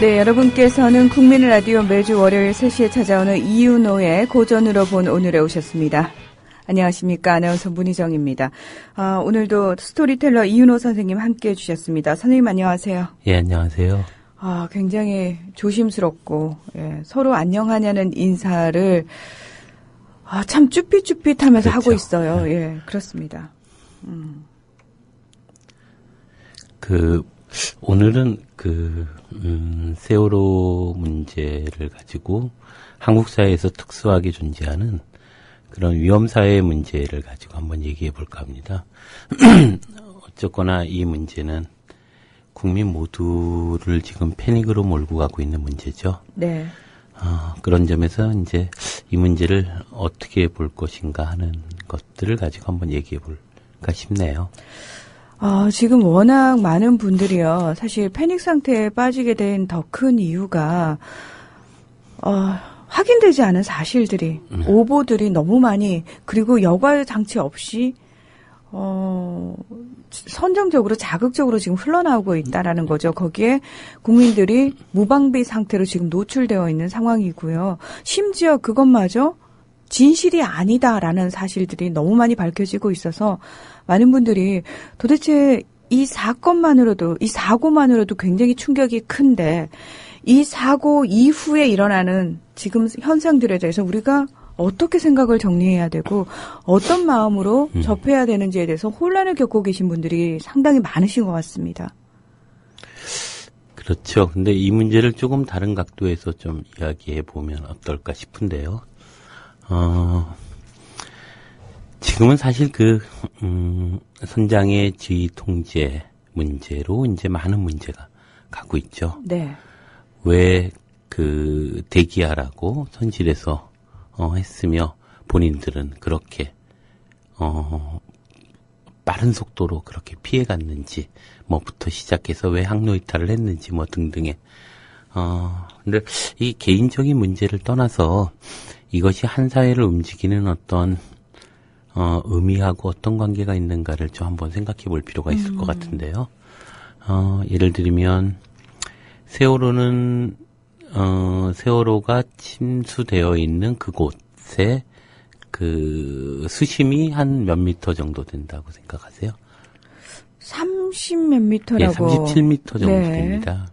네, 여러분께서는 국민 라디오 매주 월요일 3시에 찾아오는 이윤호의 고전으로 본 오늘에 오셨습니다. 안녕하십니까. 아나운서 문희정입니다. 오늘도 스토리텔러 이윤호 선생님 함께해 주셨습니다. 선생님 안녕하세요. 예, 안녕하세요. 굉장히 조심스럽고 서로 안녕하냐는 인사를 참 쭈삣쭈삣하면서 그렇죠. 하고 있어요. 예, 그렇습니다. 오늘은 세월호 문제를 가지고 한국 사회에서 특수하게 존재하는 그런 위험사회 문제를 가지고 한번 얘기해 볼까 합니다. 어쨌거나 이 문제는 국민 모두를 지금 패닉으로 몰고 가고 있는 문제죠. 네. 그런 점에서 이제 이 문제를 어떻게 볼 것인가 하는 것들을 가지고 한번 얘기해 볼까 싶네요. 지금 워낙 많은 분들이요. 사실 패닉 상태에 빠지게 된 더 큰 이유가 확인되지 않은 사실들이 오보들이 너무 많이 그리고 여과 장치 없이 선정적으로 자극적으로 지금 흘러나오고 있다라는 거죠. 거기에 국민들이 무방비 상태로 지금 노출되어 있는 상황이고요. 심지어 그것마저 진실이 아니다라는 사실들이 너무 많이 밝혀지고 있어서 많은 분들이 도대체 이 사건만으로도, 이 사고만으로도 굉장히 충격이 큰데 이 사고 이후에 일어나는 지금 현상들에 대해서 우리가 어떻게 생각을 정리해야 되고 어떤 마음으로 접해야 되는지에 대해서 혼란을 겪고 계신 분들이 상당히 많으신 것 같습니다. 그렇죠. 근데 이 문제를 조금 다른 각도에서 좀 이야기해 보면 어떨까 싶은데요. 지금은 사실 선장의 지휘 통제 문제로 이제 많은 문제가 가고 있죠. 네. 왜 대기하라고 선실에서 했으며 본인들은 그렇게 빠른 속도로 그렇게 피해갔는지 뭐부터 시작해서 왜 항로 이탈을 했는지 뭐 등등의 근데 이 개인적인 문제를 떠나서 이것이 한 사회를 움직이는 어떤 의미하고 어떤 관계가 있는가를 좀 한번 생각해 볼 필요가 있을 것 같은데요. 예를 들면 세월호가 침수되어 있는 그곳에 수심이 한 몇 미터 정도 된다고 생각하세요? 30몇 미터라고. 예, 37미터 정도 네. 됩니다.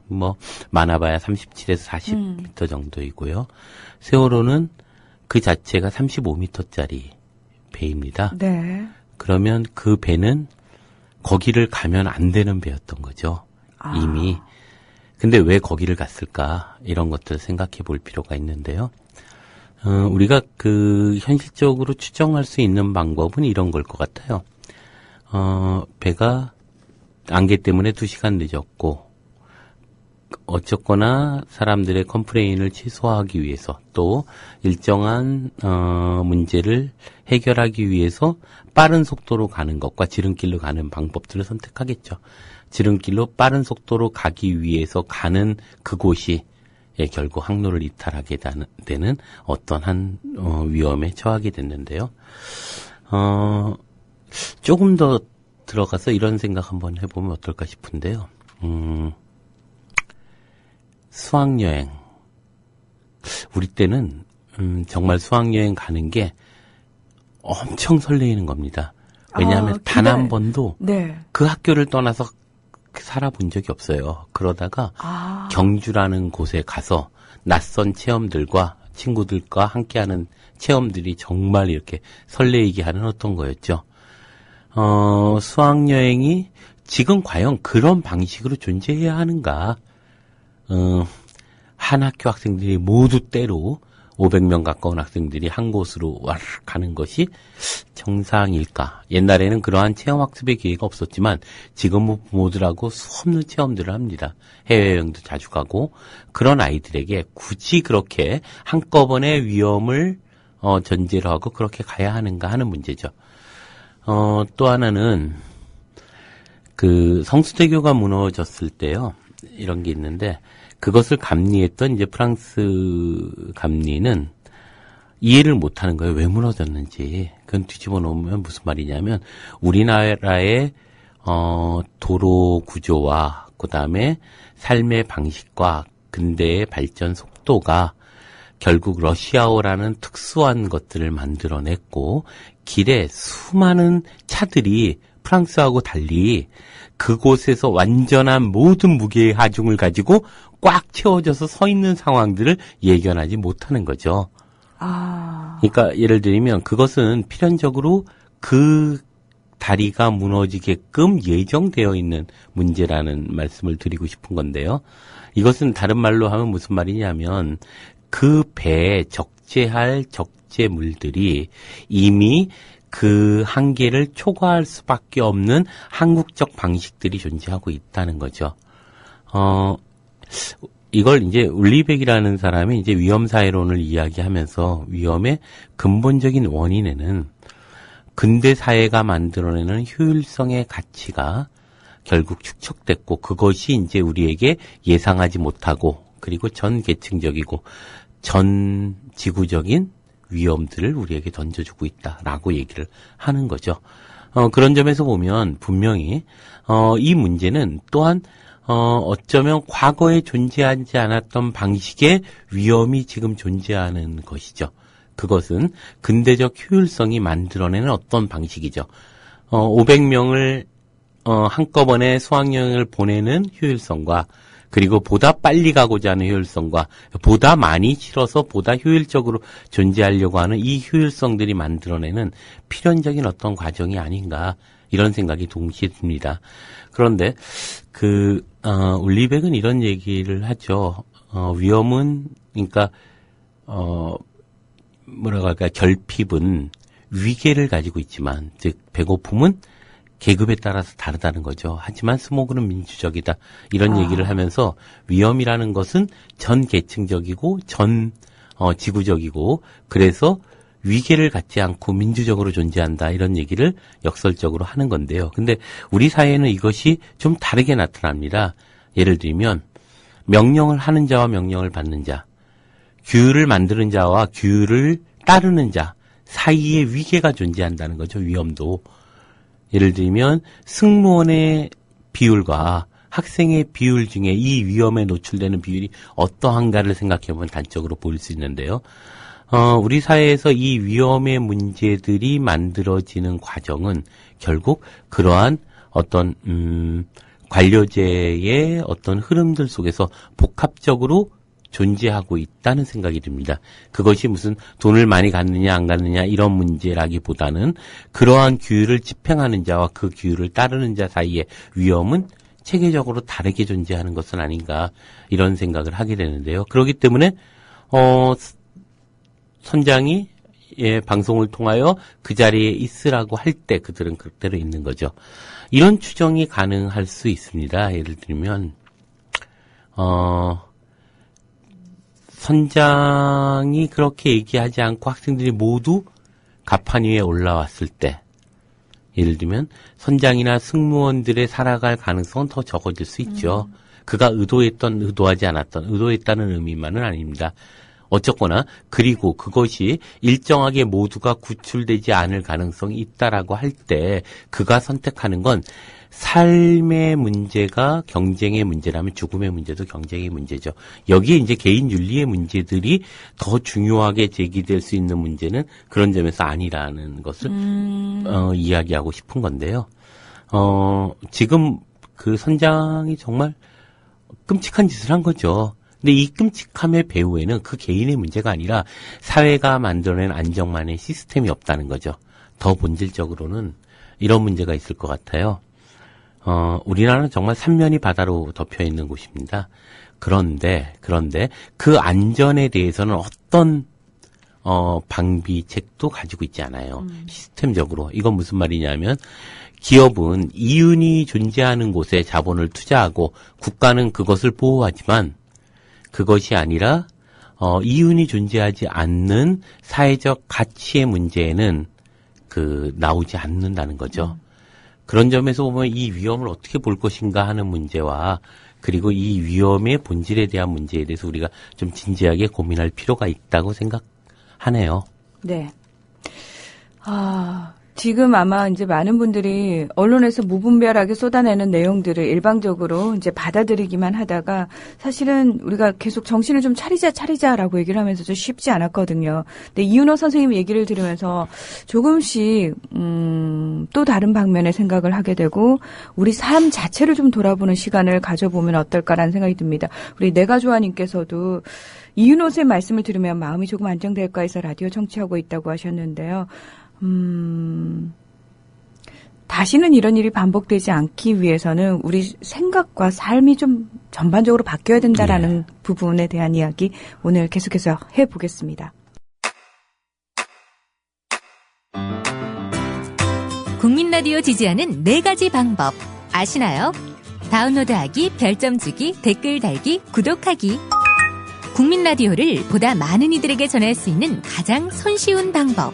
많아봐야 37에서 40미터 정도이고요. 세월호는 그 자체가 35미터짜리 배입니다. 네. 그러면 그 배는 거기를 가면 안 되는 배였던 거죠. 이미. 근데 왜 거기를 갔을까? 이런 것들을 생각해 볼 필요가 있는데요. 우리가 현실적으로 추정할 수 있는 방법은 이런 걸 것 같아요. 배가 안개 때문에 2시간 늦었고, 어쨌거나 사람들의 컴플레인을 최소화하기 위해서 또 일정한 문제를 해결하기 위해서 빠른 속도로 가는 것과 지름길로 가는 방법들을 선택하겠죠. 지름길로 빠른 속도로 가기 위해서 가는 그곳이 결국 항로를 이탈하게 되는 어떤 위험에 처하게 됐는데요. 조금 더 들어가서 이런 생각 한번 해보면 어떨까 싶은데요. 수학여행. 우리 때는 정말 수학여행 가는 게 엄청 설레이는 겁니다. 왜냐하면 단 한 번도 네. 그 학교를 떠나서 살아본 적이 없어요. 그러다가 경주라는 곳에 가서 낯선 체험들과 친구들과 함께하는 체험들이 정말 이렇게 설레이게 하는 어떤 거였죠. 수학여행이 지금 과연 그런 방식으로 존재해야 하는가? 한 학교 학생들이 모두 때로 500명 가까운 학생들이 한 곳으로 와르르 가는 것이 정상일까? 옛날에는 그러한 체험학습의 기회가 없었지만 지금은 부모들하고 수없는 체험들을 합니다. 해외여행도 자주 가고 그런 아이들에게 굳이 그렇게 한꺼번에 위험을 전제로 하고 그렇게 가야 하는가 하는 문제죠. 또 하나는 성수대교가 무너졌을 때요. 이런 게 있는데 그것을 감리했던 이제 프랑스 감리는 이해를 못하는 거예요. 왜 무너졌는지. 그건 뒤집어 놓으면 무슨 말이냐면 우리나라의 도로 구조와 그다음에 삶의 방식과 근대의 발전 속도가 결국 러시아어라는 특수한 것들을 만들어냈고 길에 수많은 차들이 프랑스하고 달리 그곳에서 완전한 모든 무게의 하중을 가지고 꽉 채워져서 서 있는 상황들을 예견하지 못하는 거죠. 그러니까 예를 들면 그것은 필연적으로 그 다리가 무너지게끔 예정되어 있는 문제라는 말씀을 드리고 싶은 건데요. 이것은 다른 말로 하면 무슨 말이냐면 그 배에 적재할 적재물들이 이미 그 한계를 초과할 수밖에 없는 한국적 방식들이 존재하고 있다는 거죠. 이걸 이제 울리백이라는 사람이 이제 위험사회론을 이야기하면서 위험의 근본적인 원인에는 근대 사회가 만들어내는 효율성의 가치가 결국 축적됐고 그것이 이제 우리에게 예상하지 못하고 그리고 전 계층적이고 전 지구적인 위험들을 우리에게 던져주고 있다라고 얘기를 하는 거죠. 그런 점에서 보면 분명히 이 문제는 또한 어쩌면 과거에 존재하지 않았던 방식의 위험이 지금 존재하는 것이죠. 그것은 근대적 효율성이 만들어내는 어떤 방식이죠. 500명을 한꺼번에 수학여행을 보내는 효율성과 그리고 보다 빨리 가고자 하는 효율성과 보다 많이 실어서 보다 효율적으로 존재하려고 하는 이 효율성들이 만들어내는 필연적인 어떤 과정이 아닌가 이런 생각이 동시에 듭니다. 그런데 울리백은 이런 얘기를 하죠. 위험은 그러니까 뭐라고 할까 결핍은 위계를 가지고 있지만 즉 배고픔은 계급에 따라서 다르다는 거죠. 하지만 스모그는 민주적이다. 이런 얘기를 하면서 위험이라는 것은 전 계층적이고 전 지구적이고 그래서 위계를 갖지 않고 민주적으로 존재한다. 이런 얘기를 역설적으로 하는 건데요. 근데 우리 사회에는 이것이 좀 다르게 나타납니다. 예를 들면 명령을 하는 자와 명령을 받는 자, 규율을 만드는 자와 규율을 따르는 자 사이에 위계가 존재한다는 거죠. 위험도. 예를 들면 승무원의 비율과 학생의 비율 중에 이 위험에 노출되는 비율이 어떠한가를 생각해보면 단적으로 보일 수 있는데요. 우리 사회에서 이 위험의 문제들이 만들어지는 과정은 결국 그러한 어떤 관료제의 어떤 흐름들 속에서 복합적으로 존재하고 있다는 생각이 듭니다. 그것이 무슨 돈을 많이 갖느냐 안 갖느냐 이런 문제라기보다는 그러한 규율을 집행하는 자와 그 규율을 따르는 자 사이의 위험은 체계적으로 다르게 존재하는 것은 아닌가 이런 생각을 하게 되는데요. 그렇기 때문에 선장이 방송을 통하여 그 자리에 있으라고 할 때 그들은 그대로 있는 거죠. 이런 추정이 가능할 수 있습니다. 예를 들면 선장이 그렇게 얘기하지 않고 학생들이 모두 갑판 위에 올라왔을 때 예를 들면 선장이나 승무원들의 살아갈 가능성은 더 적어질 수 있죠. 그가 의도했던 의도하지 않았던 의도했다는 의미만은 아닙니다. 어쨌거나 그리고 그것이 일정하게 모두가 구출되지 않을 가능성이 있다라고 할 때 그가 선택하는 건 삶의 문제가 경쟁의 문제라면 죽음의 문제도 경쟁의 문제죠. 여기에 이제 개인 윤리의 문제들이 더 중요하게 제기될 수 있는 문제는 그런 점에서 아니라는 것을 이야기하고 싶은 건데요. 지금 그 선장이 정말 끔찍한 짓을 한 거죠. 근데 이 끔찍함의 배후에는 그 개인의 문제가 아니라 사회가 만들어낸 안정만의 시스템이 없다는 거죠. 더 본질적으로는 이런 문제가 있을 것 같아요. 우리나라는 정말 삼면이 바다로 덮여 있는 곳입니다. 그런데 그 안전에 대해서는 어떤 방비책도 가지고 있지 않아요. 시스템적으로. 이건 무슨 말이냐면 기업은 이윤이 존재하는 곳에 자본을 투자하고 국가는 그것을 보호하지만 그것이 아니라 이윤이 존재하지 않는 사회적 가치의 문제에는 나오지 않는다는 거죠. 그런 점에서 보면 이 위험을 어떻게 볼 것인가 하는 문제와 그리고 이 위험의 본질에 대한 문제에 대해서 우리가 좀 진지하게 고민할 필요가 있다고 생각하네요. 네. 지금 아마 이제 많은 분들이 언론에서 무분별하게 쏟아내는 내용들을 일방적으로 이제 받아들이기만 하다가 사실은 우리가 계속 정신을 좀 차리자라고 얘기를 하면서 좀 쉽지 않았거든요. 근데 이윤호 선생님 얘기를 들으면서 조금씩 또 다른 방면의 생각을 하게 되고 우리 삶 자체를 좀 돌아보는 시간을 가져보면 어떨까라는 생각이 듭니다. 우리 내가조아님께서도 이윤호 선생님 말씀을 들으면 마음이 조금 안정될까 해서 라디오 청취하고 있다고 하셨는데요. 다시는 이런 일이 반복되지 않기 위해서는 우리 생각과 삶이 좀 전반적으로 바뀌어야 된다라는 부분에 대한 이야기 오늘 계속해서 해보겠습니다. 국민 라디오 지지하는 4가지 방법 아시나요? 다운로드하기, 별점 주기, 댓글 달기, 구독하기. 국민 라디오를 보다 많은 이들에게 전할 수 있는 가장 손쉬운 방법.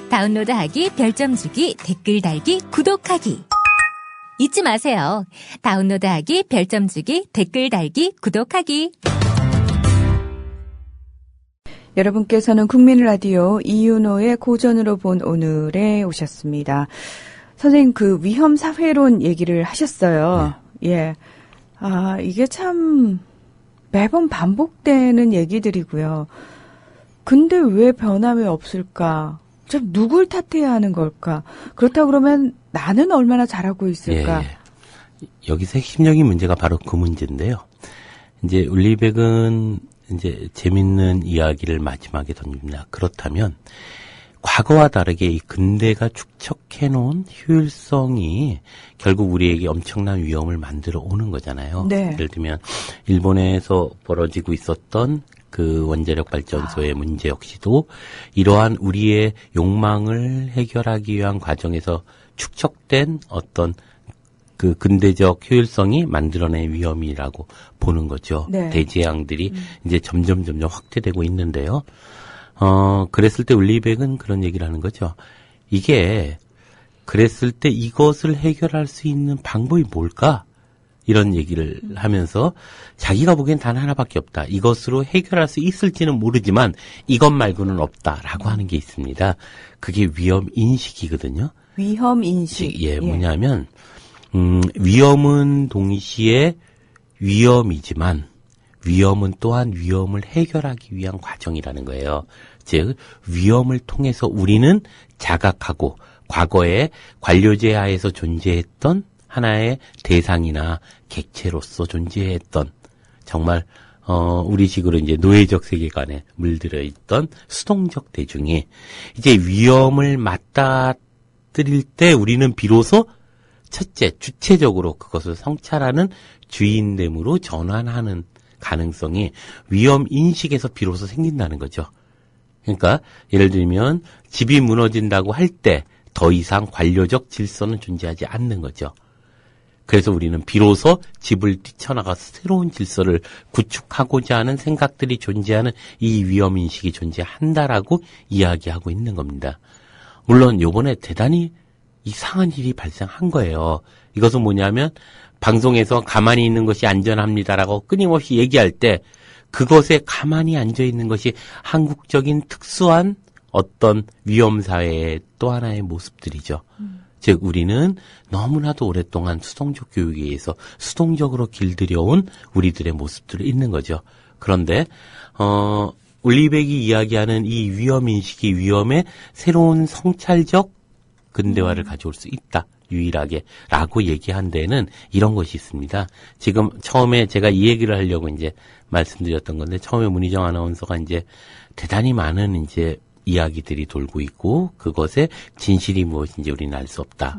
다운로드하기, 별점 주기, 댓글 달기, 구독하기. 잊지 마세요. 다운로드하기, 별점 주기, 댓글 달기, 구독하기. 여러분께서는 국민 라디오 이윤호의 고전으로 본 오늘에 오셨습니다. 선생님 그 위험 사회론 얘기를 하셨어요. 예. 아, 이게 참 매번 반복되는 얘기들이고요. 근데 왜 변함이 없을까? 좀 누굴 탓해야 하는 걸까? 그렇다고 그러면 나는 얼마나 잘하고 있을까? 여기서 핵심적인 문제가 바로 그 문제인데요. 이제 울리백은 이제 재밌는 이야기를 마지막에 던집니다. 그렇다면 과거와 다르게 이 근대가 축적해놓은 효율성이 결국 우리에게 엄청난 위험을 만들어 오는 거잖아요. 네. 예를 들면 일본에서 벌어지고 있었던 그 원자력 발전소의 문제 역시도 이러한 우리의 욕망을 해결하기 위한 과정에서 축적된 어떤 그 근대적 효율성이 만들어낸 위험이라고 보는 거죠. 네. 대재앙들이 이제 점점 확대되고 있는데요. 그랬을 때 울리백은 그런 얘기를 하는 거죠. 이게 그랬을 때 이것을 해결할 수 있는 방법이 뭘까? 이런 얘기를 하면서 자기가 보기엔 단 하나밖에 없다. 이것으로 해결할 수 있을지는 모르지만 이것 말고는 없다라고 하는 게 있습니다. 그게 위험 인식이거든요. 위험 인식. 예, 뭐냐면 위험은 동시에 위험이지만 위험은 또한 위험을 해결하기 위한 과정이라는 거예요. 즉 위험을 통해서 우리는 자각하고 과거에 관료제 하에서 존재했던 하나의 대상이나 객체로서 존재했던 정말 우리식으로 이제 노예적 세계관에 물들어 있던 수동적 대중이 이제 위험을 맞닥뜨릴 때 우리는 비로소 첫째 주체적으로 그것을 성찰하는 주인됨으로 전환하는 가능성이 위험 인식에서 비로소 생긴다는 거죠. 그러니까 예를 들면 집이 무너진다고 할 때 더 이상 관료적 질서는 존재하지 않는 거죠. 그래서 우리는 비로소 집을 뛰쳐나가서 새로운 질서를 구축하고자 하는 생각들이 존재하는 이 위험인식이 존재한다라고 이야기하고 있는 겁니다. 물론 요번에 대단히 이상한 일이 발생한 거예요. 이것은 뭐냐면 방송에서 가만히 있는 것이 안전합니다라고 끊임없이 얘기할 때 그것에 가만히 앉아있는 것이 한국적인 특수한 어떤 위험사회의 또 하나의 모습들이죠. 즉 우리는 너무나도 오랫동안 수동적 교육에 의해서 수동적으로 길들여온 우리들의 모습들이 있는 거죠. 그런데 울리백이 이야기하는 이 위험인식이 위험의 새로운 성찰적 근대화를 가져올 수 있다. 유일하게 라고 얘기한 데는 이런 것이 있습니다. 지금 처음에 제가 이 얘기를 하려고 이제 말씀드렸던 건데 처음에 문희정 아나운서가 이제 대단히 많은 이제 이야기들이 돌고 있고 그것의 진실이 무엇인지 우리는 알 수 없다.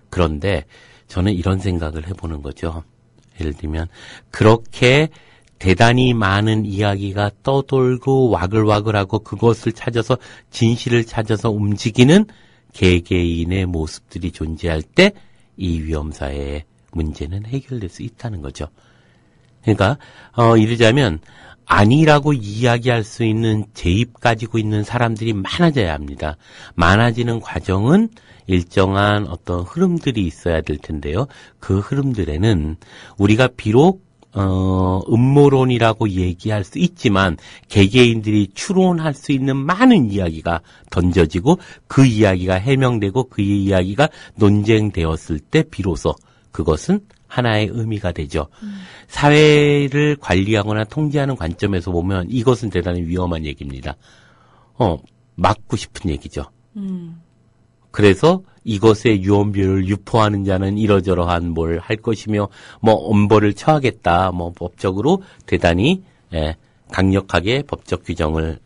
그런데 저는 이런 생각을 해보는 거죠. 예를 들면 그렇게 대단히 많은 이야기가 떠돌고 와글와글하고 그것을 찾아서 진실을 찾아서 움직이는 개개인의 모습들이 존재할 때 이 위험사회의 문제는 해결될 수 있다는 거죠. 그러니까 이르자면 아니라고 이야기할 수 있는 제입 가지고 있는 사람들이 많아져야 합니다. 많아지는 과정은 일정한 어떤 흐름들이 있어야 될 텐데요. 그 흐름들에는 우리가 비록 음모론이라고 얘기할 수 있지만 개개인들이 추론할 수 있는 많은 이야기가 던져지고 그 이야기가 해명되고 그 이야기가 논쟁되었을 때 비로소 그것은 하나의 의미가 되죠. 사회를 관리하거나 통제하는 관점에서 보면 이것은 대단히 위험한 얘기입니다. 막고 싶은 얘기죠. 그래서 이것의 유언비어를 유포하는 자는 이러저러한 뭘 할 것이며 뭐 엄벌을 처하겠다. 뭐 법적으로 대단히 강력하게 법적 규정을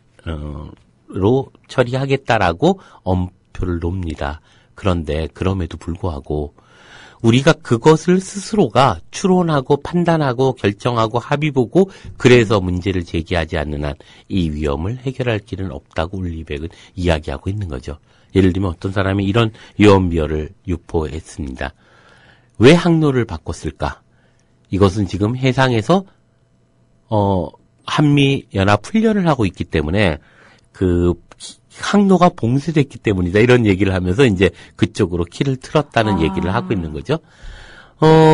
로 처리하겠다라고 엄표를 놓습니다. 그런데 그럼에도 불구하고 우리가 그것을 스스로가 추론하고 판단하고 결정하고 합의 보고 그래서 문제를 제기하지 않는 한 이 위험을 해결할 길은 없다고 울리백은 이야기하고 있는 거죠. 예를 들면 어떤 사람이 이런 유언비어를 유포했습니다. 왜 항로를 바꿨을까? 이것은 지금 해상에서 한미 연합 훈련을 하고 있기 때문에 그 항로가 봉쇄됐기 때문이다. 이런 얘기를 하면서 이제 그쪽으로 키를 틀었다는 얘기를 하고 있는 거죠.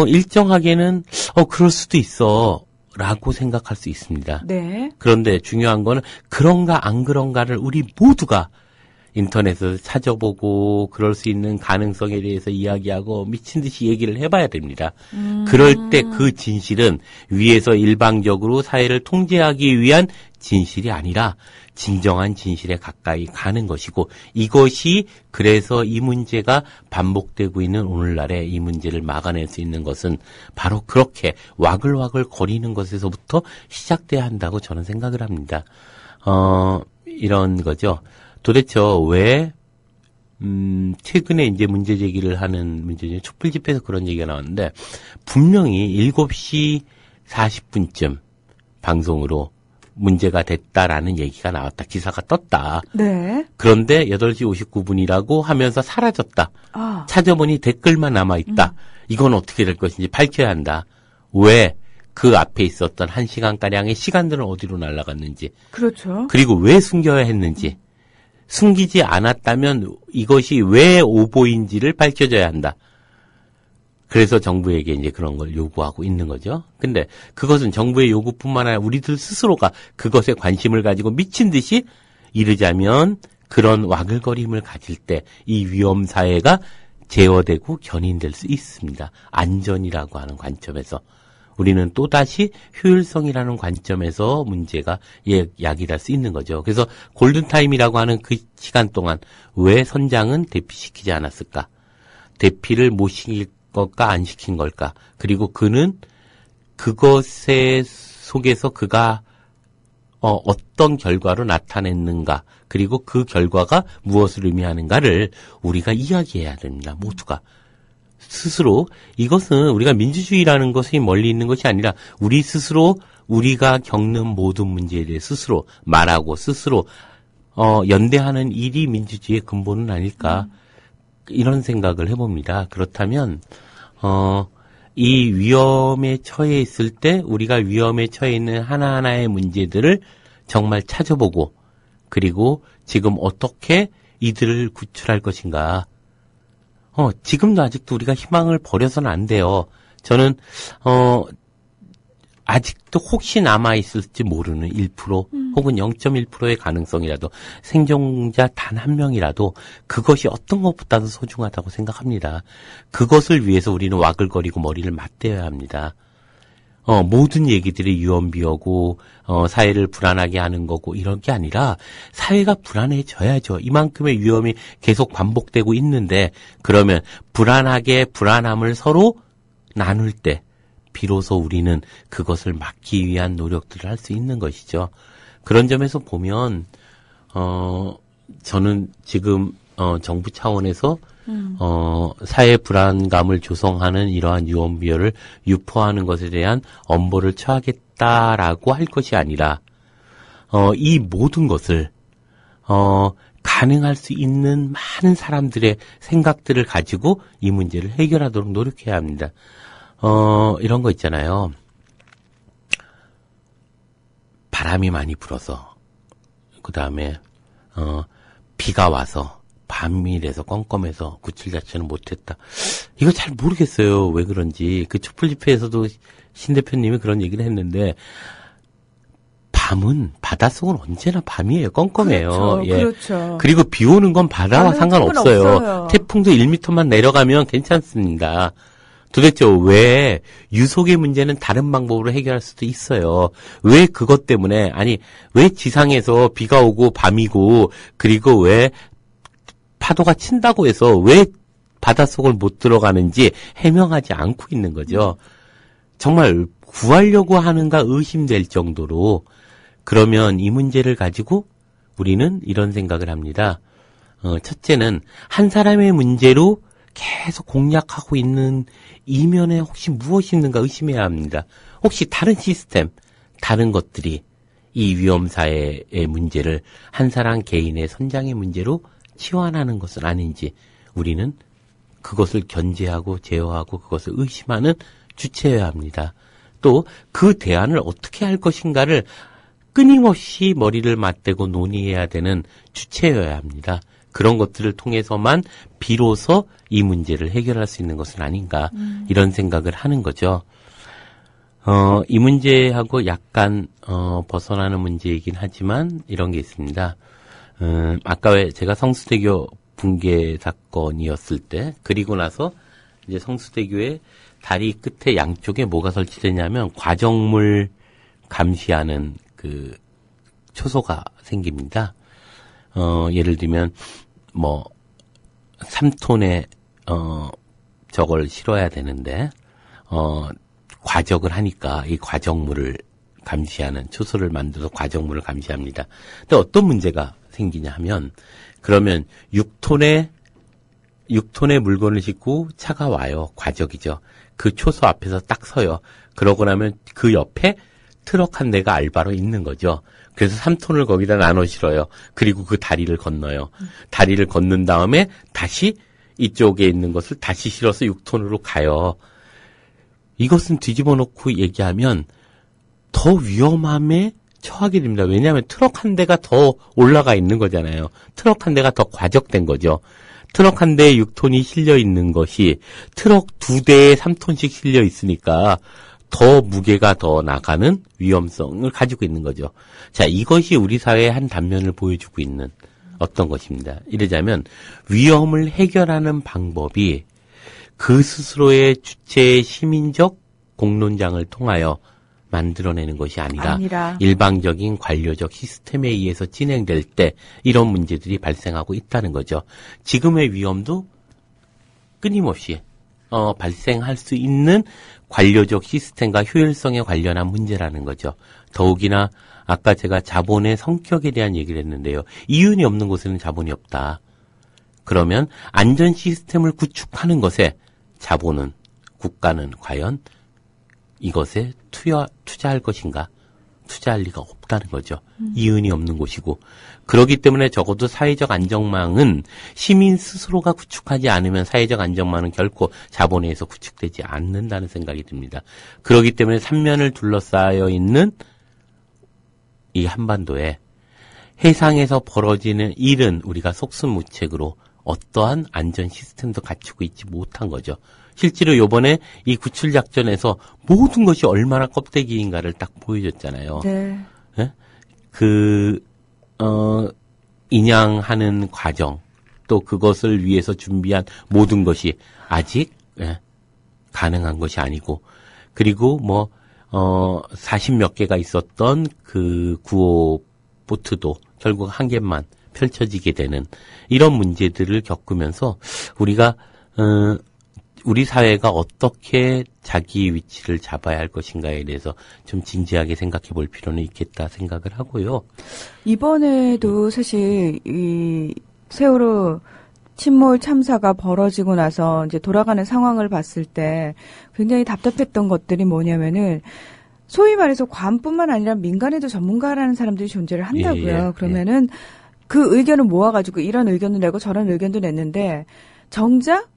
일정하게는 그럴 수도 있어. 라고 생각할 수 있습니다. 네. 그런데 중요한 거는 그런가 안 그런가를 우리 모두가 인터넷에서 찾아보고 그럴 수 있는 가능성에 대해서 이야기하고 미친 듯이 얘기를 해봐야 됩니다. 그럴 때 그 진실은 위에서 일방적으로 사회를 통제하기 위한 진실이 아니라 진정한 진실에 가까이 가는 것이고 이것이 그래서 이 문제가 반복되고 있는 오늘날에 이 문제를 막아낼 수 있는 것은 바로 그렇게 와글와글 거리는 것에서부터 시작돼야 한다고 저는 생각을 합니다. 이런 거죠. 도대체 왜 최근에 이제 문제 제기를 하는 문제 중에 촛불 집회에서 그런 얘기가 나왔는데 분명히 7시 40분쯤 방송으로 문제가 됐다라는 얘기가 나왔다. 기사가 떴다. 네. 그런데 8시 59분이라고 하면서 사라졌다. 찾아보니 댓글만 남아있다. 이건 어떻게 될 것인지 밝혀야 한다. 왜? 그 앞에 있었던 1시간가량의 시간들은 어디로 날아갔는지. 그렇죠. 그리고 왜 숨겨야 했는지. 숨기지 않았다면 이것이 왜 오보인지를 밝혀져야 한다. 그래서 정부에게 이제 그런 걸 요구하고 있는 거죠. 근데 그것은 정부의 요구뿐만 아니라 우리들 스스로가 그것에 관심을 가지고 미친 듯이 이르자면 그런 와글거림을 가질 때 이 위험 사회가 제어되고 견인될 수 있습니다. 안전이라고 하는 관점에서. 우리는 또다시 효율성이라는 관점에서 문제가 야기될 수 있는 거죠. 그래서 골든타임이라고 하는 그 시간 동안 왜 선장은 대피시키지 않았을까? 대피를 못 시킬 걸까 안 시킨 걸까? 그리고 그는 그것의 속에서 그가 어떤 결과로 나타냈는가? 그리고 그 결과가 무엇을 의미하는가를 우리가 이야기해야 됩니다. 모두가. 스스로 이것은 우리가 민주주의라는 것이 멀리 있는 것이 아니라 우리 스스로 우리가 겪는 모든 문제에 대해 스스로 말하고 스스로 연대하는 일이 민주주의의 근본은 아닐까 이런 생각을 해봅니다. 그렇다면 이 위험에 처해 있을 때 우리가 위험에 처해 있는 하나하나의 문제들을 정말 찾아보고 그리고 지금 어떻게 이들을 구출할 것인가. 지금도 아직도 우리가 희망을 버려서는 안 돼요. 저는, 아직도 혹시 남아있을지 모르는 1% 혹은 0.1%의 가능성이라도 생존자 단 한 명이라도 그것이 어떤 것보다도 소중하다고 생각합니다. 그것을 위해서 우리는 와글거리고 머리를 맞대야 합니다. 모든 얘기들이 유언비어고, 사회를 불안하게 하는 거고, 이런 게 아니라, 사회가 불안해져야죠. 이만큼의 위험이 계속 반복되고 있는데, 그러면 불안함을 서로 나눌 때, 비로소 우리는 그것을 막기 위한 노력들을 할 수 있는 것이죠. 그런 점에서 보면, 저는 지금, 정부 차원에서 사회 불안감을 조성하는 이러한 유언비어를 유포하는 것에 대한 엄벌을 처하겠다라고 할 것이 아니라, 이 모든 것을, 가능할 수 있는 많은 사람들의 생각들을 가지고 이 문제를 해결하도록 노력해야 합니다. 이런 거 있잖아요. 바람이 많이 불어서, 그 다음에, 비가 와서, 밤이라서 껌껌해서 구출 자체는 못했다. 이거 잘 모르겠어요. 왜 그런지. 그 촛불 집회에서도 신 대표님이 그런 얘기를 했는데 밤은 바닷속은 언제나 밤이에요. 껌껌해요. 그렇죠. 예. 그렇죠. 그리고 비 오는 건 바다와 상관없어요. 없어요. 태풍도 1m만 내려가면 괜찮습니다. 도대체 왜 유속의 문제는 다른 방법으로 해결할 수도 있어요. 왜 그것 때문에 왜 지상에서 비가 오고 밤이고 그리고 왜 파도가 친다고 해서 왜 바닷속을 못 들어가는지 해명하지 않고 있는 거죠. 정말 구하려고 하는가 의심될 정도로 그러면 이 문제를 가지고 우리는 이런 생각을 합니다. 첫째는 한 사람의 문제로 계속 공략하고 있는 이면에 혹시 무엇이 있는가 의심해야 합니다. 혹시 다른 시스템, 다른 것들이 이 위험사회의 문제를 한 사람 개인의 선장의 문제로 치환하는 것은 아닌지 우리는 그것을 견제하고 제어하고 그것을 의심하는 주체여야 합니다. 또 그 대안을 어떻게 할 것인가를 끊임없이 머리를 맞대고 논의해야 되는 주체여야 합니다. 그런 것들을 통해서만 비로소 이 문제를 해결할 수 있는 것은 아닌가 이런 생각을 하는 거죠. 이 문제하고 약간 벗어나는 문제이긴 하지만 이런 게 있습니다. 아까 왜 제가 성수대교 붕괴 사건이었을 때 그리고 나서 이제 성수대교의 다리 끝에 양쪽에 뭐가 설치되냐면 과정물 감시하는 그 초소가 생깁니다. 예를 들면 3톤의 저걸 실어야 되는데 과적을 하니까 이 과정물을 감시하는 초소를 만들어서 과정물을 감시합니다. 근데 어떤 문제가 생기냐 하면 그러면 6톤의 물건을 싣고 차가 와요. 과적이죠. 그 초소 앞에서 딱 서요. 그러고 나면 그 옆에 트럭 한 대가 알바로 있는 거죠. 그래서 3톤을 거기다 나눠 실어요. 그리고 그 다리를 건너요. 다리를 건넌 다음에 다시 이쪽에 있는 것을 다시 실어서 6톤으로 가요. 이것은 뒤집어 놓고 얘기하면 더 위험함에 처하게 됩니다. 왜냐하면 트럭 한 대가 더 올라가 있는 거잖아요. 트럭 한 대가 더 과적된 거죠. 트럭 한 대에 6톤이 실려 있는 것이 트럭 2대에 3톤씩 실려 있으니까 더 무게가 더 나가는 위험성을 가지고 있는 거죠. 자, 이것이 우리 사회의 한 단면을 보여주고 있는 어떤 것입니다. 이러자면 위험을 해결하는 방법이 그 스스로의 주체의 시민적 공론장을 통하여 만들어내는 것이 아니라 일방적인 관료적 시스템에 의해서 진행될 때 이런 문제들이 발생하고 있다는 거죠. 지금의 위험도 끊임없이 발생할 수 있는 관료적 시스템과 효율성에 관련한 문제라는 거죠. 더욱이나 아까 제가 자본의 성격에 대한 얘기를 했는데요. 이윤이 없는 곳에는 자본이 없다. 그러면 안전 시스템을 구축하는 것에 자본은, 국가는 과연 이것에 투자할 것인가? 투자할 리가 없다는 거죠. 이윤이 없는 곳이고. 그렇기 때문에 적어도 사회적 안정망은 시민 스스로가 구축하지 않으면 사회적 안정망은 결코 자본에 의해서 구축되지 않는다는 생각이 듭니다. 그렇기 때문에 삼면을 둘러싸여 있는 이 한반도에 해상에서 벌어지는 일은 우리가 속수무책으로 어떠한 안전 시스템도 갖추고 있지 못한 거죠. 실제로 요번에 이 구출작전에서 모든 것이 얼마나 껍데기인가를 딱 보여줬잖아요. 네. 예? 인양하는 과정, 또 그것을 위해서 준비한 모든 것이 아직, 가능한 것이 아니고, 그리고 40몇 개가 있었던 그 구호 보트도 결국 한 개만 펼쳐지게 되는 이런 문제들을 겪으면서 우리가, 우리 사회가 어떻게 자기 위치를 잡아야 할 것인가에 대해서 좀 진지하게 생각해 볼 필요는 있겠다 생각을 하고요. 이번에도 사실 이 세월호 침몰 참사가 벌어지고 나서 이제 돌아가는 상황을 봤을 때 굉장히 답답했던 것들이 뭐냐면은 소위 말해서 관뿐만 아니라 민간에도 전문가라는 사람들이 존재를 한다고요. 그러면은 그 의견을 모아가지고 이런 의견도 내고 저런 의견도 냈는데 정작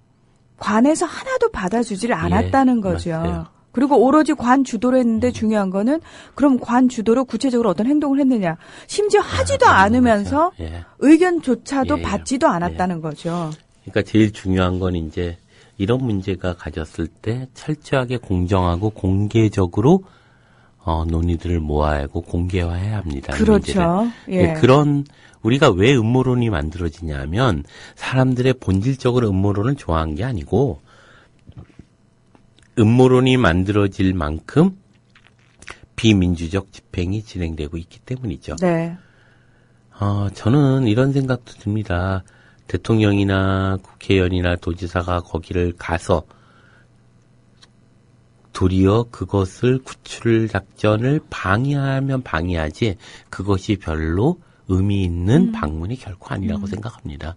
관에서 하나도 받아주지를 않았다는 거죠. 맞아요. 그리고 오로지 관 주도로 했는데 중요한 거는 그럼 관 주도로 구체적으로 어떤 행동을 했느냐. 심지어 하지도 않으면서 의견조차도 받지도 않았다는 거죠. 그러니까 제일 중요한 건 이제 이런 문제가 가졌을 때 철저하게 공정하고 공개적으로 논의들을 모아야 하고 공개화해야 합니다. 그렇죠. 예. 그런 우리가 왜 음모론이 만들어지냐면 사람들의 본질적으로 음모론을 좋아한 게 아니고 음모론이 만들어질 만큼 비민주적 집행이 진행되고 있기 때문이죠. 네. 저는 이런 생각도 듭니다. 대통령이나 국회의원이나 도지사가 거기를 가서 도리어 그것을 구출 작전을 방해하면 방해하지 그것이 별로 의미 있는 방문이 결코 아니라고 생각합니다.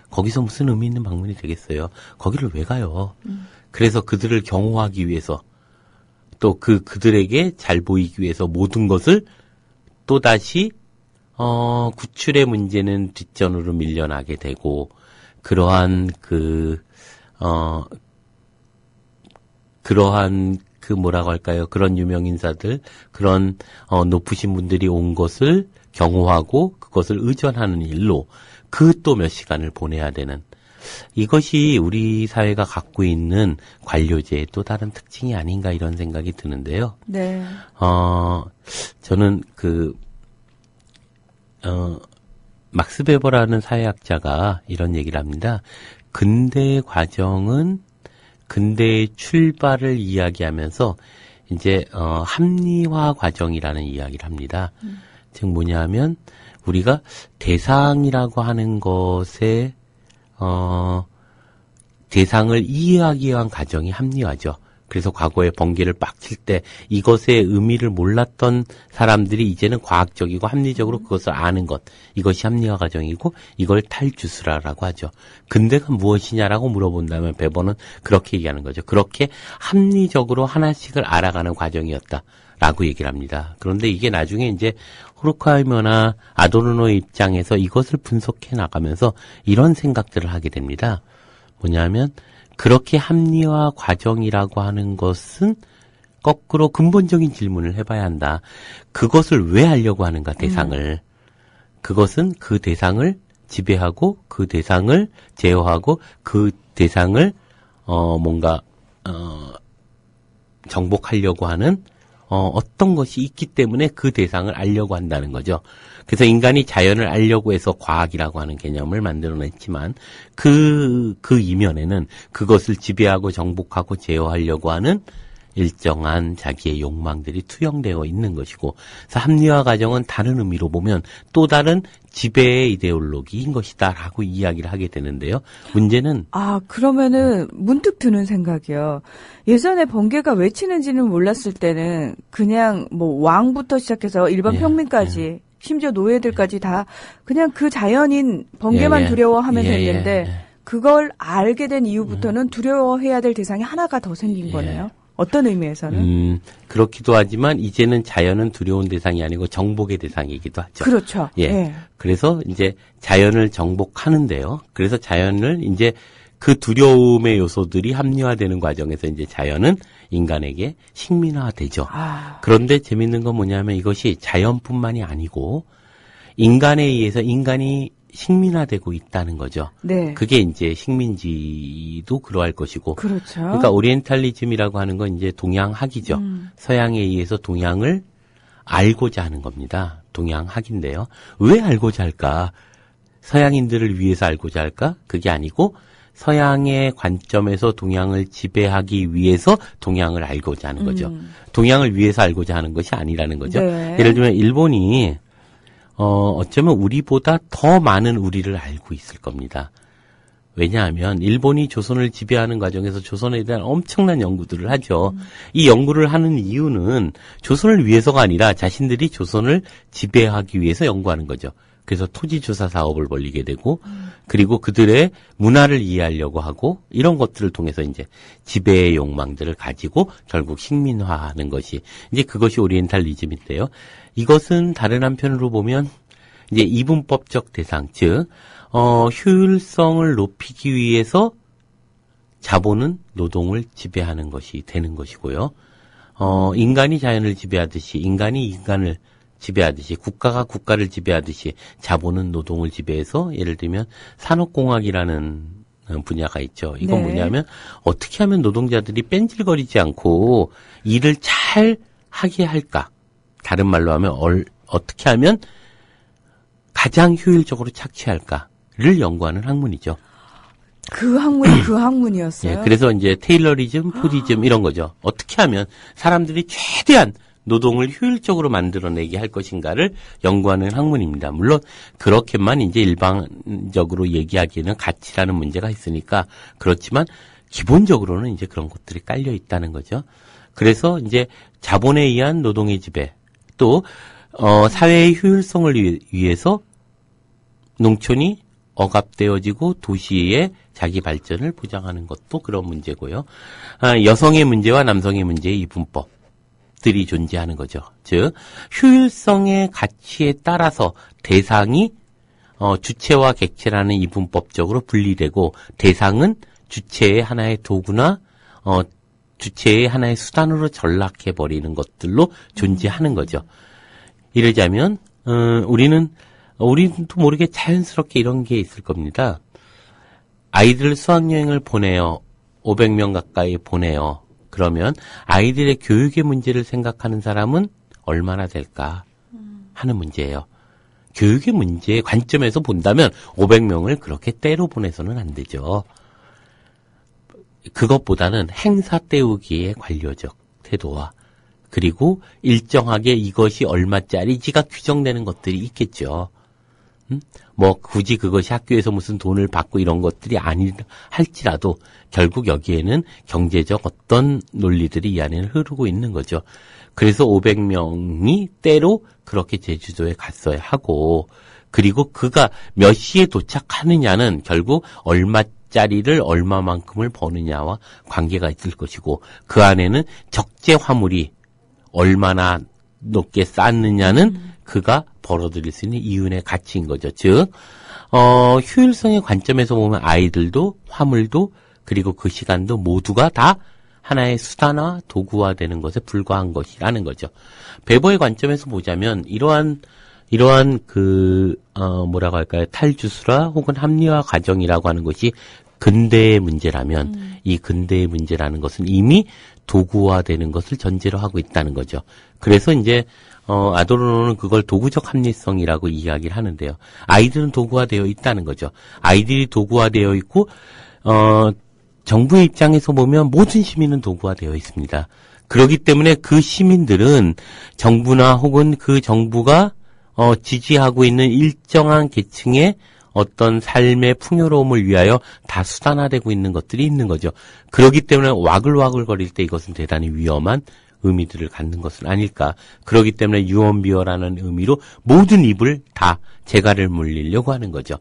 거기서 무슨 의미 있는 방문이 되겠어요. 거기를 왜 가요. 그래서 그들을 경호하기 위해서 또 그들에게 잘 보이기 위해서 모든 것을 또다시 구출의 문제는 뒷전으로 밀려나게 되고 그러한 뭐라고 할까요? 그런 유명 인사들, 그런 높으신 분들이 온 것을 경호하고 그것을 의존하는 일로 그 또 몇 시간을 보내야 되는 이것이 우리 사회가 갖고 있는 관료제의 또 다른 특징이 아닌가 이런 생각이 드는데요. 네. 저는 막스 베버라는 사회학자가 이런 얘기를 합니다. 근대의 과정은 근대의 출발을 이야기하면서 이제 합리화 과정이라는 이야기를 합니다. 즉 뭐냐면 우리가 대상이라고 하는 것에 대상을 이해하기 위한 과정이 합리화죠. 그래서 과거에 번개를 빡 칠 때 이것의 의미를 몰랐던 사람들이 이제는 과학적이고 합리적으로 그것을 아는 것. 이것이 합리화 과정이고 이걸 탈주수라라고 하죠. 근대가 무엇이냐라고 물어본다면 베버는 그렇게 얘기하는 거죠. 그렇게 합리적으로 하나씩을 알아가는 과정이었다라고 얘기를 합니다. 그런데 이게 나중에 이제 호르크하이머나 아도르노의 입장에서 이것을 분석해 나가면서 이런 생각들을 하게 됩니다. 뭐냐면 그렇게 합리화 과정이라고 하는 것은 거꾸로 근본적인 질문을 해봐야 한다. 그것을 왜 하려고 하는가, 대상을. 그것은 그 대상을 지배하고 그 대상을 제어하고 그 대상을 정복하려고 하는 어떤 것이 있기 때문에 그 대상을 알려고 한다는 거죠. 그래서 인간이 자연을 알려고 해서 과학이라고 하는 개념을 만들어냈지만 그 이면에는 그것을 지배하고 정복하고 제어하려고 하는 일정한 자기의 욕망들이 투영되어 있는 것이고, 그래서 합리화 과정은 다른 의미로 보면 또 다른 지배의 이데올로기인 것이다라고 이야기를 하게 되는데요. 문제는 그러면은 문득 드는 생각이요. 예전에 번개가 왜 치는지는 몰랐을 때는 그냥 뭐 왕부터 시작해서 일반 평민까지 심지어 노예들까지 다 그냥 그 자연인 번개만 두려워하면 됐는데 그걸 알게 된 이후부터는 두려워해야 될 대상이 하나가 더 생긴 거네요. 어떤 의미에서는? 그렇기도 하지만 이제는 자연은 두려운 대상이 아니고 정복의 대상이기도 하죠. 그렇죠. 그래서 이제 자연을 정복하는데요. 그래서 자연을 이제 그 두려움의 요소들이 합리화되는 과정에서 이제 자연은 인간에게 식민화되죠. 그런데 재밌는 건 뭐냐면 이것이 자연뿐만이 아니고 인간에 의해서 인간이 식민화되고 있다는 거죠. 네. 그게 이제 식민지도 그러할 것이고. 그렇죠. 그러니까 오리엔탈리즘이라고 하는 건 이제 동양학이죠. 서양에 의해서 동양을 알고자 하는 겁니다. 동양학인데요. 왜 알고자 할까? 서양인들을 위해서 알고자 할까? 그게 아니고 서양의 관점에서 동양을 지배하기 위해서 동양을 알고자 하는 거죠. 동양을 위해서 알고자 하는 것이 아니라는 거죠. 네. 예를 들면 일본이 어쩌면 우리보다 더 많은 우리를 알고 있을 겁니다. 왜냐하면 일본이 조선을 지배하는 과정에서 조선에 대한 엄청난 연구들을 하죠. 이 연구를 하는 이유는 조선을 위해서가 아니라 자신들이 조선을 지배하기 위해서 연구하는 거죠. 그래서 토지조사 사업을 벌리게 되고 그리고 그들의 문화를 이해하려고 하고 이런 것들을 통해서 이제 지배의 욕망들을 가지고 결국 식민화하는 것이 이제 그것이 오리엔탈리즘인데요. 이것은 다른 한편으로 보면 이제 이분법적 대상, 즉 효율성을 높이기 위해서 자본은 노동을 지배하는 것이 되는 것이고요. 인간이 자연을 지배하듯이 인간이 인간을 지배하듯이 국가가 국가를 지배하듯이 자본은 노동을 지배해서 예를 들면 산업공학이라는 분야가 있죠. 이건 네. 뭐냐면 어떻게 하면 노동자들이 뺀질거리지 않고 일을 잘 하게 할까? 다른 말로 하면 어떻게 하면 가장 효율적으로 착취할까를 연구하는 학문이죠. 그 학문이 그 학문이었어요. 예, 그래서 이제 테일러리즘, 포디즘 이런 거죠. 어떻게 하면 사람들이 최대한 노동을 효율적으로 만들어내게 할 것인가를 연구하는 학문입니다. 물론 그렇게만 이제 일반적으로 얘기하기에는 가치라는 문제가 있으니까 그렇지만 기본적으로는 이제 그런 것들이 깔려 있다는 거죠. 그래서 이제 자본에 의한 노동의 지배 또 사회의 효율성을 위해서 농촌이 억압되어지고 도시의 자기 발전을 보장하는 것도 그런 문제고요. 여성의 문제와 남성의 문제의 이분법들이 존재하는 거죠. 즉 효율성의 가치에 따라서 대상이 주체와 객체라는 이분법적으로 분리되고 대상은 주체의 하나의 도구나 주체의 하나의 수단으로 전락해버리는 것들로 존재하는 거죠. 이러자면 우리도 모르게 자연스럽게 이런 게 있을 겁니다. 아이들 수학여행을 보내요. 500명 가까이 보내요. 그러면 아이들의 교육의 문제를 생각하는 사람은 얼마나 될까 하는 문제예요. 교육의 문제의 관점에서 본다면 500명을 그렇게 때로 보내서는 안 되죠. 그것보다는 행사 때우기의 관료적 태도와 그리고 일정하게 이것이 얼마짜리지가 규정되는 것들이 있겠죠. 뭐 굳이 그것이 학교에서 무슨 돈을 받고 이런 것들이 아니라 할지라도 결국 여기에는 경제적 어떤 논리들이 이 안에는 흐르고 있는 거죠. 그래서 500명이 때로 그렇게 제주도에 갔어야 하고 그리고 그가 몇 시에 도착하느냐는 결국 얼마짜리를 얼마만큼을 버느냐와 관계가 있을 것이고 그 안에는 적재 화물이 얼마나 높게 쌓느냐는 그가 벌어들일 수 있는 이윤의 가치인 거죠. 즉 효율성의 관점에서 보면 아이들도 화물도 그리고 그 시간도 모두가 다 하나의 수단화 도구화 되는 것에 불과한 것이라는 거죠. 베버의 관점에서 보자면 이러한 뭐라고 할까요? 탈주수라 혹은 합리화 과정이라고 하는 것이 근대의 문제라면 이 근대의 문제라는 것은 이미 도구화되는 것을 전제로 하고 있다는 거죠. 그래서 이제 아도르노는 그걸 도구적 합리성이라고 이야기를 하는데요. 아이들은 도구화되어 있다는 거죠. 아이들이 도구화되어 있고 정부의 입장에서 보면 모든 시민은 도구화되어 있습니다. 그렇기 때문에 그 시민들은 정부나 혹은 그 정부가 지지하고 있는 일정한 계층의 어떤 삶의 풍요로움을 위하여 다 수단화되고 있는 것들이 있는 거죠. 그렇기 때문에 와글와글거릴 때 이것은 대단히 위험한 의미들을 갖는 것은 아닐까. 그렇기 때문에 유언비어라는 의미로 모든 입을 다 재갈을 물리려고 하는 거죠.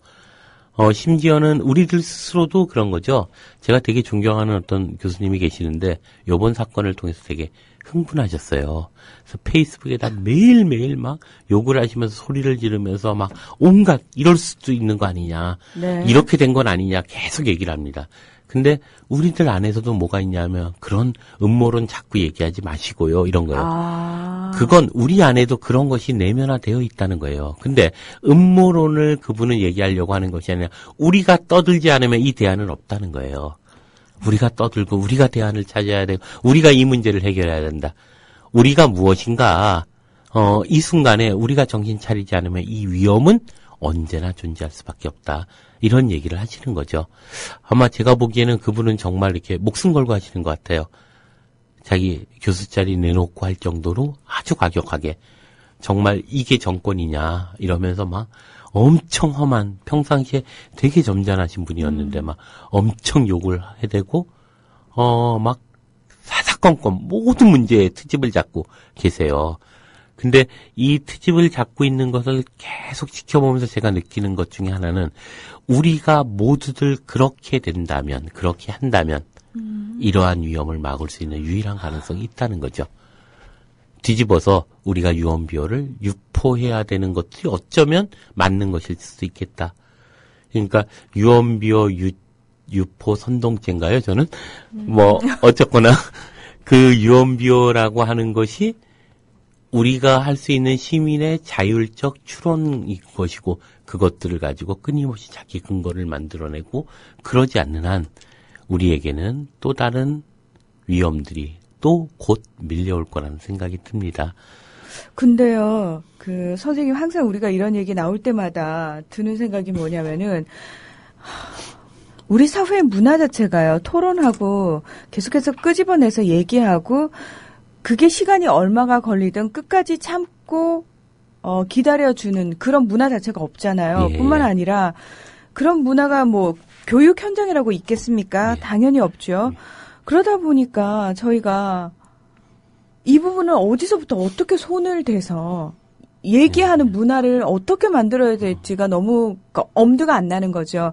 심지어는 우리들 스스로도 그런 거죠. 제가 되게 존경하는 어떤 교수님이 계시는데 이번 사건을 통해서 되게 흥분하셨어요. 그래서 페이스북에다 매일매일 막 욕을 하시면서 소리를 지르면서 막 온갖 이럴 수도 있는 거 아니냐. 네. 이렇게 된 건 아니냐 계속 얘기를 합니다. 근데 우리들 안에서도 뭐가 있냐면 그런 음모론 자꾸 얘기하지 마시고요. 이런 거요. 그건 우리 안에도 그런 것이 내면화되어 있다는 거예요. 근데 음모론을 그분은 얘기하려고 하는 것이 아니라 우리가 떠들지 않으면 이 대안은 없다는 거예요. 우리가 떠들고 우리가 대안을 찾아야 되고 우리가 이 문제를 해결해야 된다. 우리가 무엇인가 이 순간에 우리가 정신 차리지 않으면 이 위험은 언제나 존재할 수밖에 없다. 이런 얘기를 하시는 거죠. 아마 제가 보기에는 그분은 정말 이렇게 목숨 걸고 하시는 것 같아요. 자기 교수 자리 내놓고 할 정도로 아주 과격하게 정말 이게 정권이냐 이러면서 막 엄청 험한 평상시에 되게 점잖으신 분이었는데 막 엄청 욕을 해대고 막 사사건건 모든 문제에 트집을 잡고 계세요. 근데 이 트집을 잡고 있는 것을 계속 지켜보면서 제가 느끼는 것 중에 하나는 우리가 모두들 그렇게 된다면, 그렇게 한다면 이러한 위험을 막을 수 있는 유일한 가능성이 있다는 거죠. 뒤집어서 우리가 유언비어를 유포해야 되는 것들이 어쩌면 맞는 것일 수도 있겠다. 그러니까 유언비어 유포 선동죄인가요? 저는 뭐 어쨌거나 그 유언비어라고 하는 것이 우리가 할 수 있는 시민의 자율적 추론인 것이고 그것들을 가지고 끊임없이 자기 근거를 만들어내고 그러지 않는 한 우리에게는 또 다른 위험들이 또 곧 밀려올 거라는 생각이 듭니다. 근데요, 선생님 항상 우리가 이런 얘기 나올 때마다 드는 생각이 뭐냐면은, 우리 사회의 문화 자체가요, 토론하고 계속해서 끄집어내서 얘기하고, 그게 시간이 얼마가 걸리든 끝까지 참고, 기다려주는 그런 문화 자체가 없잖아요. 예. 뿐만 아니라, 그런 문화가 뭐, 교육 현장이라고 있겠습니까? 예. 당연히 없죠. 그러다 보니까 저희가 이 부분을 어디서부터 어떻게 손을 대서 얘기하는 문화를 어떻게 만들어야 될지가 너무 엄두가 안 나는 거죠.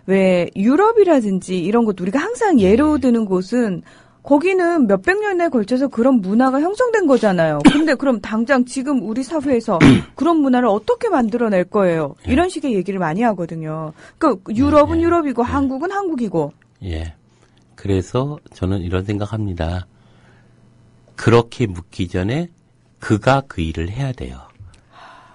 왜 유럽이라든지 이런 곳 우리가 항상 예로 드는 곳은 거기는 몇백 년에 걸쳐서 그런 문화가 형성된 거잖아요. 근데 그럼 당장 지금 우리 사회에서 그런 문화를 어떻게 만들어낼 거예요? 이런 식의 얘기를 많이 하거든요. 그러니까 유럽은 유럽이고 한국은 한국이고. 예. 그래서 저는 이런 생각합니다. 그렇게 묻기 전에 그가 그 일을 해야 돼요.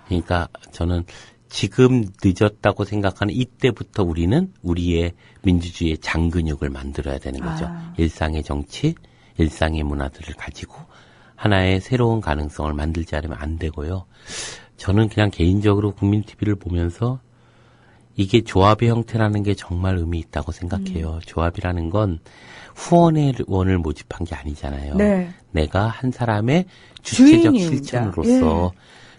그러니까 저는 지금 늦었다고 생각하는 이때부터 우리는 우리의 민주주의의 장근육을 만들어야 되는 거죠. 일상의 정치, 일상의 문화들을 가지고 하나의 새로운 가능성을 만들지 않으면 안 되고요. 저는 그냥 개인적으로 국민TV를 보면서 이게 조합의 형태라는 게 정말 의미 있다고 생각해요. 조합이라는 건 후원회원을 모집한 게 아니잖아요. 네. 내가 한 사람의 주체적 주인입니다. 실천으로서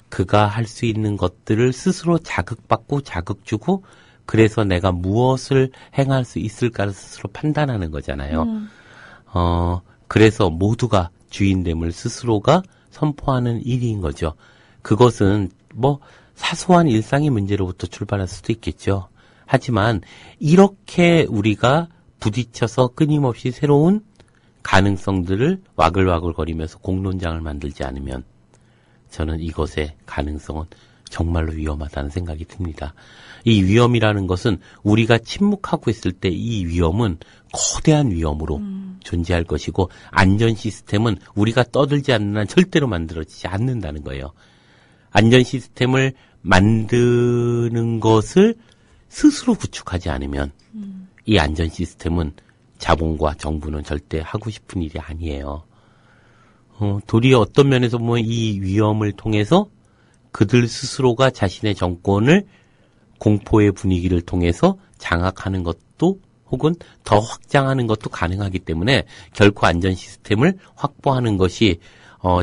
그가 할 수 있는 것들을 스스로 자극받고 자극주고 그래서 내가 무엇을 행할 수 있을까를 스스로 판단하는 거잖아요. 그래서 모두가 주인됨을 스스로가 선포하는 일인 거죠. 그것은 뭐 사소한 일상의 문제로부터 출발할 수도 있겠죠. 하지만 이렇게 우리가 부딪혀서 끊임없이 새로운 가능성들을 와글와글거리면서 공론장을 만들지 않으면 저는 이것의 가능성은 정말로 위험하다는 생각이 듭니다. 이 위험이라는 것은 우리가 침묵하고 있을 때 이 위험은 거대한 위험으로 존재할 것이고 안전 시스템은 우리가 떠들지 않는 한 절대로 만들어지지 않는다는 거예요. 안전 시스템을 만드는 것을 스스로 구축하지 않으면 이 안전 시스템은 자본과 정부는 절대 하고 싶은 일이 아니에요. 도리어 어떤 면에서 보면 이 위험을 통해서 그들 스스로가 자신의 정권을 공포의 분위기를 통해서 장악하는 것도 혹은 더 확장하는 것도 가능하기 때문에 결코 안전 시스템을 확보하는 것이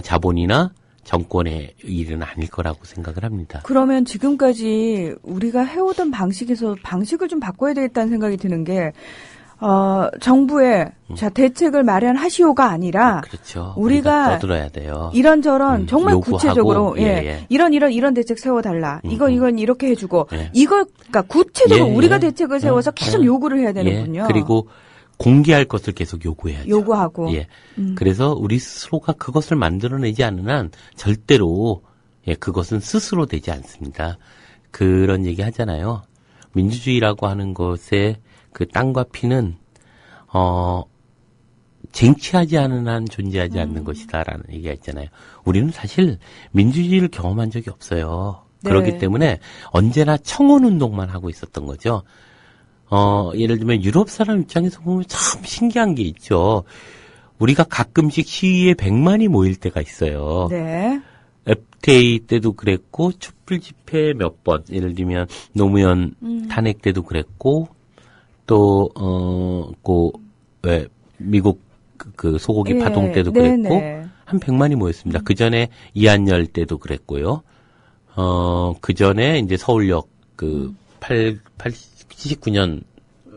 자본이나 정권의 일은 아닐 거라고 생각을 합니다. 그러면 지금까지 우리가 해오던 방식에서 방식을 좀 바꿔야 되겠다는 생각이 드는 게 정부의 자 대책을 마련하시오가 아니라 그렇죠. 우리가 떠들어야 돼요. 이런저런 정말 요구하고, 구체적으로 이런 대책 세워달라. 이건 이렇게 해주고 이걸 그러니까 구체적으로 우리가 대책을 세워서 계속 요구를 해야 되는군요. 그리고 공개할 것을 계속 요구해야죠. 요구하고. 그래서 우리 스스로가 그것을 만들어내지 않는 한 절대로 그것은 스스로 되지 않습니다. 그런 얘기 하잖아요. 민주주의라고 하는 것의 그 땅과 피는 쟁취하지 않은 한 존재하지 않는 것이다라는 얘기가 있잖아요. 우리는 사실 민주주의를 경험한 적이 없어요. 네. 그렇기 때문에 언제나 청원 운동만 하고 있었던 거죠. 예를 들면 유럽 사람 입장에서 보면 참 신기한 게 있죠. 우리가 가끔씩 시위에 100만이 모일 때가 있어요. 네. FTA 때도 그랬고 촛불 집회 몇 번, 예를 들면 노무현 탄핵 때도 그랬고 또 미국 그 소고기 파동 때도 그랬고 한 100만이 모였습니다. 그 전에 이한열 때도 그랬고요. 그 전에 이제 서울역 79년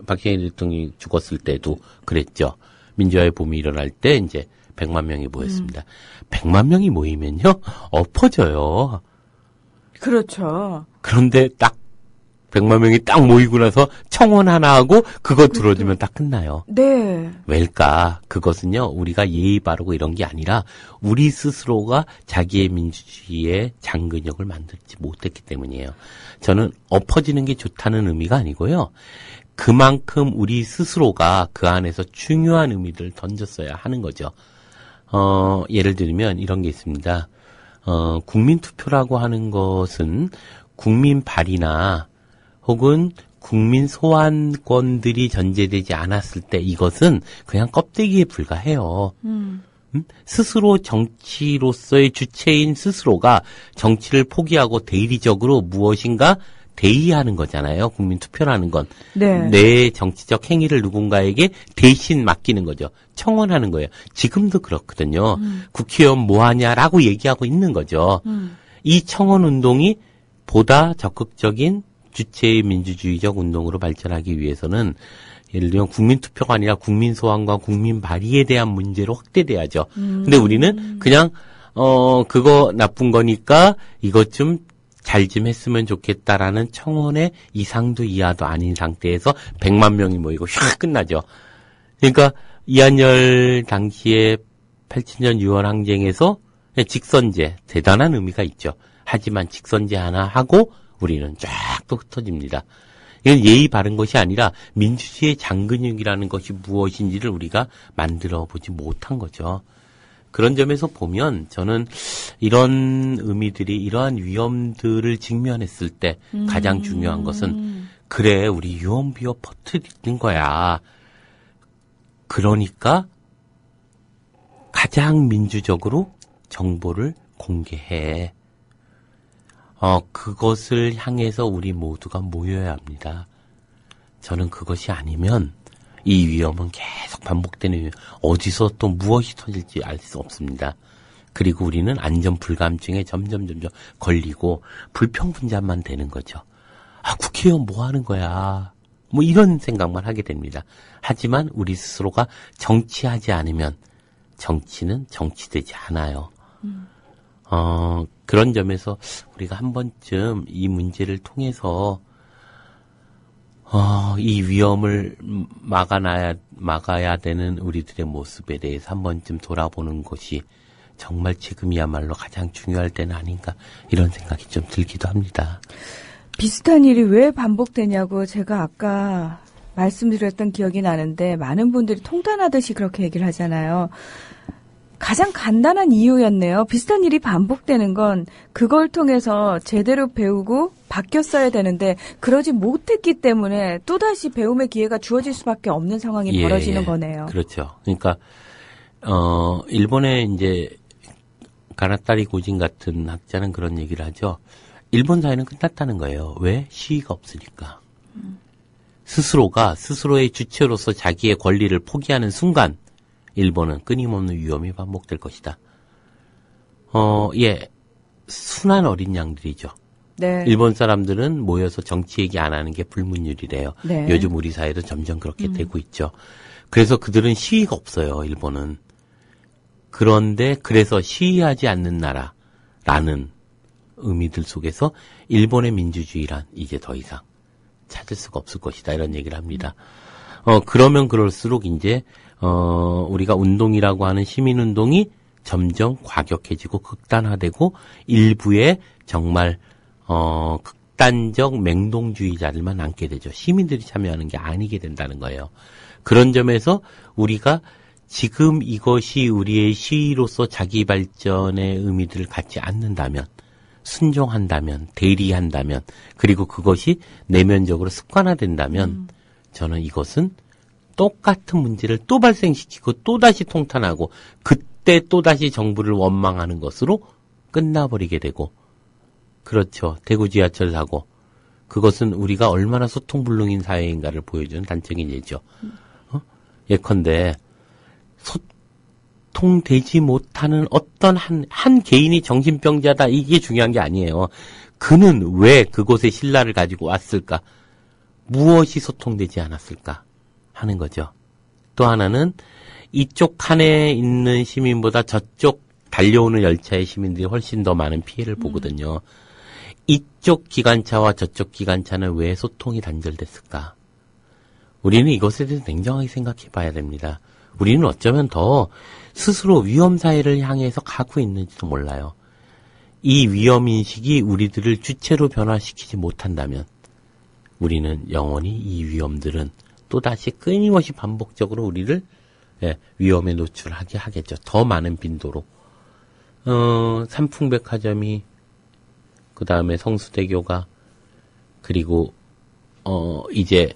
박정희 대통령이 죽었을 때도 그랬죠. 민주화의 봄이 일어날 때 이제 100만 명이 모였습니다. 100만 명이 모이면요, 엎어져요. 그렇죠. 그런데 딱 100만 명이 딱 모이고 나서 청원 하나 하고 그거 들어주면 딱 끝나요. 네. 왜일까? 그것은요, 우리가 예의 바르고 이런 게 아니라 우리 스스로가 자기의 민주주의의 장근육을 만들지 못했기 때문이에요. 저는 엎어지는 게 좋다는 의미가 아니고요. 그만큼 우리 스스로가 그 안에서 중요한 의미들을 던졌어야 하는 거죠. 예를 들면 이런 게 있습니다. 국민투표라고 하는 것은 국민 발의나 혹은 국민 소환권들이 전제되지 않았을 때 이것은 그냥 껍데기에 불과해요. 스스로 정치로서의 주체인 스스로가 정치를 포기하고 대리적으로 무엇인가 대의하는 거잖아요. 국민투표라는 건. 네. 내 정치적 행위를 누군가에게 대신 맡기는 거죠. 청원하는 거예요. 지금도 그렇거든요. 국회의원 뭐하냐라고 얘기하고 있는 거죠. 이 청원 운동이 보다 적극적인 주체의 민주주의적 운동으로 발전하기 위해서는 예를 들면 국민투표가 아니라 국민소환과 국민발의에 대한 문제로 확대돼야죠. 근데 우리는 그냥 그거 나쁜 거니까 이것 좀 잘 좀 했으면 좋겠다라는 청원의 이상도 이하도 아닌 상태에서 100만 명이 모이고 휙 끝나죠. 그러니까 이한열 당시에 87년 6월 항쟁에서 직선제 대단한 의미가 있죠. 하지만 직선제 하나 하고 우리는 쫙 또 흩어집니다. 이건 예의 바른 것이 아니라 민주주의의 장근육이라는 것이 무엇인지를 우리가 만들어 보지 못한 거죠. 그런 점에서 보면 저는 이런 의미들이 이러한 위험들을 직면했을 때 가장 중요한 것은 그래 우리 유언비어 퍼뜨리는 거야. 그러니까 가장 민주적으로 정보를 공개해. 그것을 향해서 우리 모두가 모여야 합니다. 저는 그것이 아니면 이 위험은 계속 반복되는 위험, 어디서 또 무엇이 터질지 알 수 없습니다. 그리고 우리는 안전 불감증에 점점 걸리고 불평분자만 되는 거죠. 국회의원 뭐 하는 거야. 뭐 이런 생각만 하게 됩니다. 하지만 우리 스스로가 정치하지 않으면 정치는 정치되지 않아요. 그런 점에서 우리가 한 번쯤 이 문제를 통해서 이 위험을 막아야 되는 우리들의 모습에 대해서 한 번쯤 돌아보는 것이 정말 지금이야말로 가장 중요할 때는 아닌가 이런 생각이 좀 들기도 합니다. 비슷한 일이 왜 반복되냐고 제가 아까 말씀드렸던 기억이 나는데 많은 분들이 통탄하듯이 그렇게 얘기를 하잖아요. 가장 간단한 이유였네요. 비슷한 일이 반복되는 건 그걸 통해서 제대로 배우고 바뀌었어야 되는데 그러지 못했기 때문에 또다시 배움의 기회가 주어질 수밖에 없는 상황이 벌어지는 거네요. 그렇죠. 그러니까 일본의 이제 가나타리 고진 같은 학자는 그런 얘기를 하죠. 일본 사회는 끝났다는 거예요. 왜? 시위가 없으니까. 스스로가 스스로의 주체로서 자기의 권리를 포기하는 순간 일본은 끊임없는 위험이 반복될 것이다. 순한 어린 양들이죠. 네. 일본 사람들은 모여서 정치 얘기 안 하는 게 불문율이래요. 네. 요즘 우리 사회도 점점 그렇게 되고 있죠. 그래서 그들은 시위가 없어요, 일본은. 그런데 그래서 시위하지 않는 나라라는 의미들 속에서 일본의 민주주의란 이제 더 이상 찾을 수가 없을 것이다. 이런 얘기를 합니다. 그러면 그럴수록 이제 우리가 운동이라고 하는 시민운동이 점점 과격해지고 극단화되고 일부의 정말 극단적 맹동주의자들만 남게 되죠. 시민들이 참여하는 게 아니게 된다는 거예요. 그런 점에서 우리가 지금 이것이 우리의 시위로서 자기 발전의 의미들을 갖지 않는다면, 순종한다면, 대리한다면, 그리고 그것이 내면적으로 습관화된다면 저는 이것은 똑같은 문제를 또 발생시키고 또다시 통탄하고 그때 또다시 정부를 원망하는 것으로 끝나버리게 되고, 그렇죠. 대구 지하철 사고. 그것은 우리가 얼마나 소통불능인 사회인가를 보여주는 단적인 예죠. 예컨대 소통되지 못하는 어떤 한 개인이 정신병자다, 이게 중요한 게 아니에요. 그는 왜 그곳에 신라를 가지고 왔을까? 무엇이 소통되지 않았을까? 하는 거죠. 또 하나는 이쪽 칸에 있는 시민보다 저쪽 달려오는 열차의 시민들이 훨씬 더 많은 피해를 보거든요. 이쪽 기관차와 저쪽 기관차는 왜 소통이 단절됐을까? 우리는 이것에 대해서 냉정하게 생각해 봐야 됩니다. 우리는 어쩌면 더 스스로 위험사회를 향해서 가고 있는지도 몰라요. 이 위험인식이 우리들을 주체로 변화시키지 못한다면 우리는 영원히 이 위험들은 또다시 끊임없이 반복적으로 우리를 위험에 노출하게 하겠죠. 더 많은 빈도로. 삼풍백화점이, 그 다음에 성수대교가, 그리고, 이제,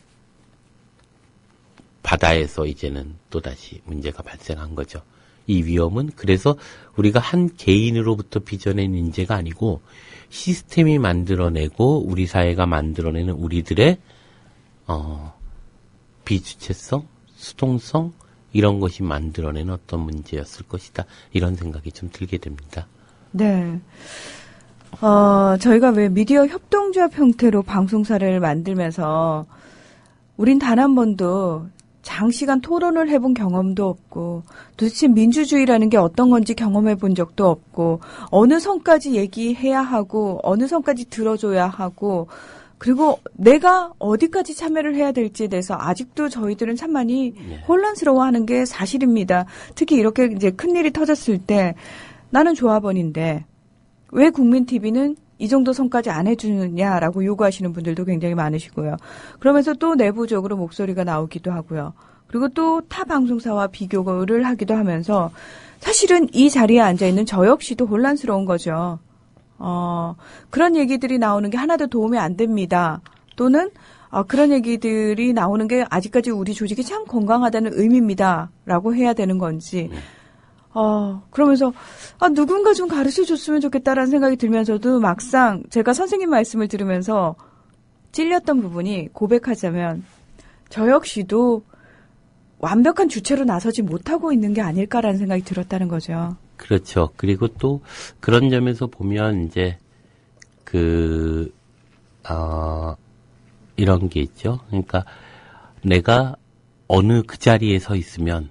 바다에서 이제는 또다시 문제가 발생한 거죠. 이 위험은 그래서 우리가 한 개인으로부터 빚어낸 인재가 아니고 시스템이 만들어내고 우리 사회가 만들어내는 우리들의 비주체성, 수동성 이런 것이 만들어내는 어떤 문제였을 것이다. 이런 생각이 좀 들게 됩니다. 네. 저희가 왜 미디어 협동조합 형태로 방송사를 만들면서 우린 단 한 번도 장시간 토론을 해본 경험도 없고 도대체 민주주의라는 게 어떤 건지 경험해 본 적도 없고 어느 선까지 얘기해야 하고 어느 선까지 들어줘야 하고 그리고 내가 어디까지 참여를 해야 될지에 대해서 아직도 저희들은 참 많이 혼란스러워하는 게 사실입니다. 특히 이렇게 이제 큰일이 터졌을 때 나는 조합원인데 왜 국민TV는 이 정도 선까지 안 해주느냐라고 요구하시는 분들도 굉장히 많으시고요. 그러면서 또 내부적으로 목소리가 나오기도 하고요. 그리고 또 타 방송사와 비교를 하기도 하면서 사실은 이 자리에 앉아있는 저 역시도 혼란스러운 거죠. 그런 얘기들이 나오는 게 하나도 도움이 안 됩니다. 또는 그런 얘기들이 나오는 게 아직까지 우리 조직이 참 건강하다는 의미입니다. 라고 해야 되는 건지 그러면서 누군가 좀 가르쳐줬으면 좋겠다라는 생각이 들면서도 막상 제가 선생님 말씀을 들으면서 찔렸던 부분이 고백하자면 저 역시도 완벽한 주체로 나서지 못하고 있는 게 아닐까라는 생각이 들었다는 거죠. 그렇죠. 그리고 또 그런 점에서 보면 이제 이런 게 있죠. 그러니까 내가 어느 그 자리에 서 있으면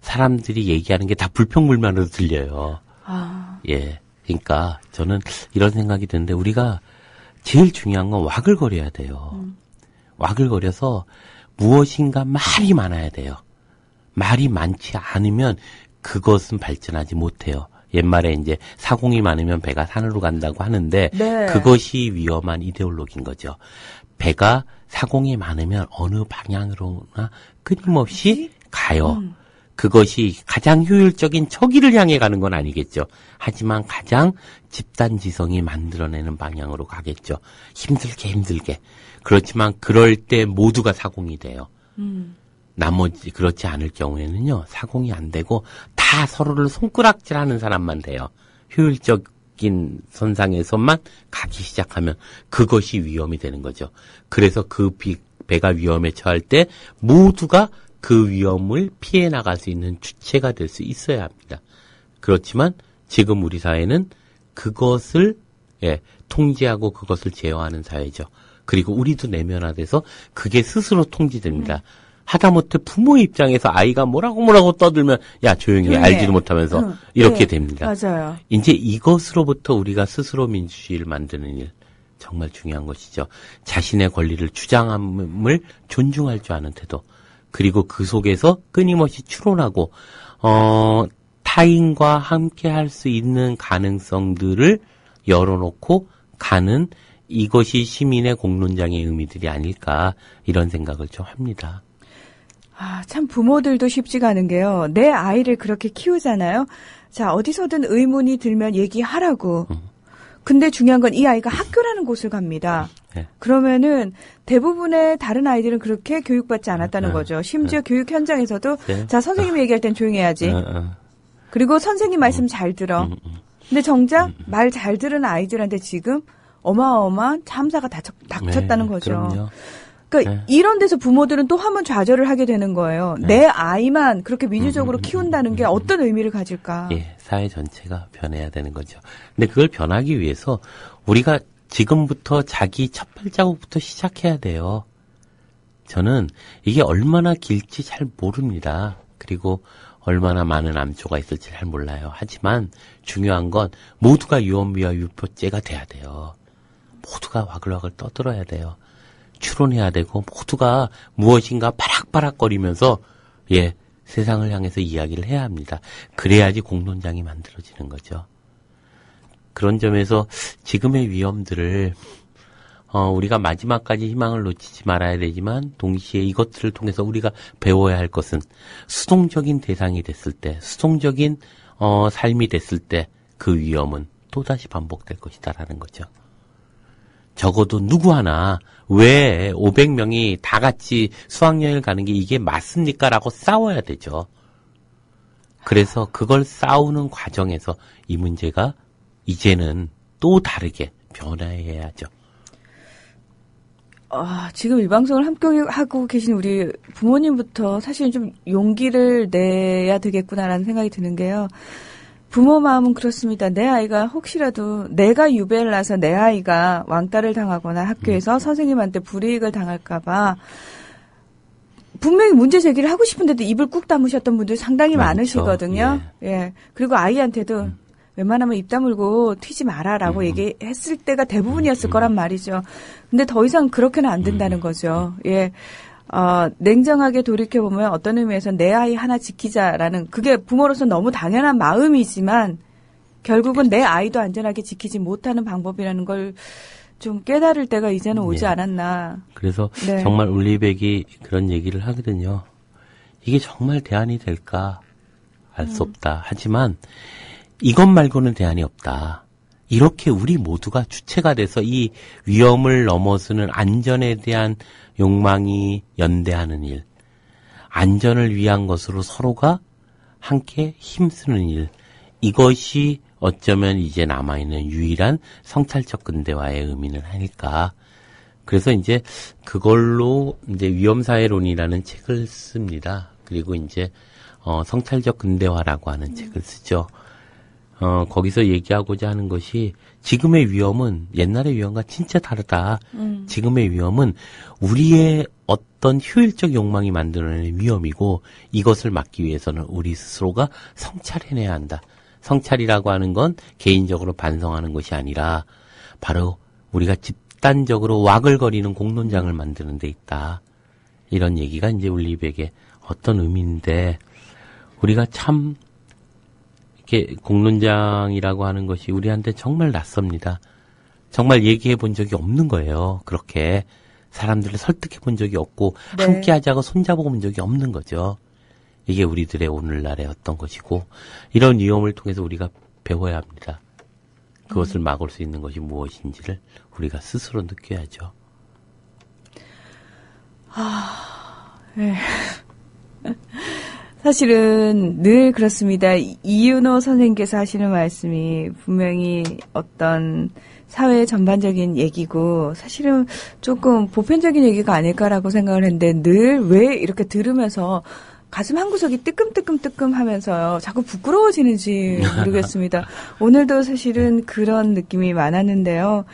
사람들이 얘기하는 게 다 불평불만으로 들려요. 예. 그러니까 저는 이런 생각이 드는데 우리가 제일 중요한 건 와글거려야 돼요. 와글거려서 무엇인가 말이 많아야 돼요. 말이 많지 않으면 그것은 발전하지 못해요. 옛말에 이제 사공이 많으면 배가 산으로 간다고 하는데 네. 그것이 위험한 이데올로기인 거죠. 배가 사공이 많으면 어느 방향으로나 끊임없이 가요. 그것이 가장 효율적인 저기를 향해 가는 건 아니겠죠. 하지만 가장 집단지성이 만들어내는 방향으로 가겠죠. 힘들게. 그렇지만 그럴 때 모두가 사공이 돼요. 나머지 그렇지 않을 경우에는요. 사공이 안 되고 다 서로를 손가락질하는 사람만 돼요. 효율적인 선상에서만 가기 시작하면 그것이 위험이 되는 거죠. 그래서 그 배가 위험에 처할 때 모두가 그 위험을 피해 나갈 수 있는 주체가 될 수 있어야 합니다. 그렇지만 지금 우리 사회는 그것을 통제하고 그것을 제어하는 사회죠. 그리고 우리도 내면화돼서 그게 스스로 통제됩니다. 하다못해 부모의 입장에서 아이가 뭐라고 떠들면 야 조용히 해. 알지도 못하면서 이렇게 됩니다. 맞아요. 이제 이것으로부터 우리가 스스로 민주주의를 만드는 일 정말 중요한 것이죠. 자신의 권리를 주장함을 존중할 줄 아는 태도. 그리고 그 속에서 끊임없이 추론하고 타인과 함께 할 수 있는 가능성들을 열어놓고 가는 이것이 시민의 공론장의 의미들이 아닐까 이런 생각을 좀 합니다. 참 부모들도 쉽지가 않은 게요. 내 아이를 그렇게 키우잖아요. 자, 어디서든 의문이 들면 얘기하라고. 근데 중요한 건 이 아이가 학교라는 곳을 갑니다. 네. 그러면은 대부분의 다른 아이들은 그렇게 교육받지 않았다는 거죠. 심지어 교육 현장에서도 자, 선생님이 얘기할 땐 조용히 해야지. 그리고 선생님 말씀 잘 들어. 근데 정작 말 잘 들은 아이들한테 지금 어마어마한 참사가 닥쳤다는 거죠. 그럼요. 그러니까 이런 데서 부모들은 또 한 번 좌절을 하게 되는 거예요. 내 아이만 그렇게 민주적으로 키운다는 게 어떤 의미를 가질까? 예, 사회 전체가 변해야 되는 거죠. 근데 그걸 변하기 위해서 우리가 지금부터 자기 첫 발자국부터 시작해야 돼요. 저는 이게 얼마나 길지 잘 모릅니다. 그리고 얼마나 많은 암초가 있을지 잘 몰라요. 하지만 중요한 건 모두가 유언비와 유표죄가 돼야 돼요. 모두가 와글와글 떠들어야 돼요. 추론해야 되고 모두가 무엇인가 바락바락거리면서 세상을 향해서 이야기를 해야 합니다. 그래야지 공론장이 만들어지는 거죠. 그런 점에서 지금의 위험들을 우리가 마지막까지 희망을 놓치지 말아야 되지만 동시에 이것들을 통해서 우리가 배워야 할 것은 수동적인 대상이 됐을 때, 수동적인 삶이 됐을 때 그 위험은 또다시 반복될 것이다라는 거죠. 적어도 누구 하나 왜 500명이 다 같이 수학여행을 가는 게 이게 맞습니까? 라고 싸워야 되죠. 그래서 그걸 싸우는 과정에서 이 문제가 이제는 또 다르게 변화해야죠. 지금 이 방송을 함께 하고 계신 우리 부모님부터 사실 좀 용기를 내야 되겠구나라는 생각이 드는 게요. 부모 마음은 그렇습니다. 내 아이가 혹시라도 내가 유배를 나서 내 아이가 왕따를 당하거나 학교에서 선생님한테 불이익을 당할까봐 분명히 문제 제기를 하고 싶은데도 입을 꾹 다무셨던 분들이 상당히 많죠. 많으시거든요. 예. 그리고 아이한테도 웬만하면 입 다물고 튀지 마라라고 얘기했을 때가 대부분이었을 거란 말이죠. 근데 더 이상 그렇게는 안 된다는 거죠. 예. 냉정하게 돌이켜보면 어떤 의미에서 내 아이 하나 지키자라는 그게 부모로서 너무 당연한 마음이지만 결국은 내 아이도 안전하게 지키지 못하는 방법이라는 걸 좀 깨달을 때가 이제는 오지 않았나. 그래서 네. 정말 울리백이 그런 얘기를 하거든요. 이게 정말 대안이 될까 알 수 없다. 하지만 이것 말고는 대안이 없다. 이렇게 우리 모두가 주체가 돼서 이 위험을 넘어서는 안전에 대한 욕망이 연대하는 일, 안전을 위한 것으로 서로가 함께 힘쓰는 일, 이것이 어쩌면 이제 남아있는 유일한 성찰적 근대화의 의미는 아닐까. 그래서 이제 그걸로 이제 위험사회론이라는 책을 씁니다. 그리고 이제 성찰적 근대화라고 하는 책을 쓰죠. 거기서 얘기하고자 하는 것이 지금의 위험은 옛날의 위험과 진짜 다르다. 지금의 위험은 우리의 어떤 효율적 욕망이 만들어내는 위험이고 이것을 막기 위해서는 우리 스스로가 성찰해내야 한다. 성찰이라고 하는 건 개인적으로 반성하는 것이 아니라 바로 우리가 집단적으로 와글거리는 공론장을 만드는 데 있다. 이런 얘기가 이제 울리백의 어떤 의미인데 우리가 참 이렇게 공론장이라고 하는 것이 우리한테 정말 낯섭니다. 정말 얘기해 본 적이 없는 거예요. 그렇게 사람들을 설득해 본 적이 없고 네. 함께 하자고 손잡아 본 적이 없는 거죠. 이게 우리들의 오늘날의 어떤 것이고 이런 위험을 통해서 우리가 배워야 합니다. 그것을 막을 수 있는 것이 무엇인지를 우리가 스스로 느껴야죠. 네. 사실은 늘 그렇습니다. 이윤호 선생님께서 하시는 말씀이 분명히 어떤 사회의 전반적인 얘기고 사실은 조금 보편적인 얘기가 아닐까라고 생각을 했는데 늘 왜 이렇게 들으면서 가슴 한구석이 뜨끔뜨끔뜨끔 하면서요. 자꾸 부끄러워지는지 모르겠습니다. 오늘도 사실은 그런 느낌이 많았는데요.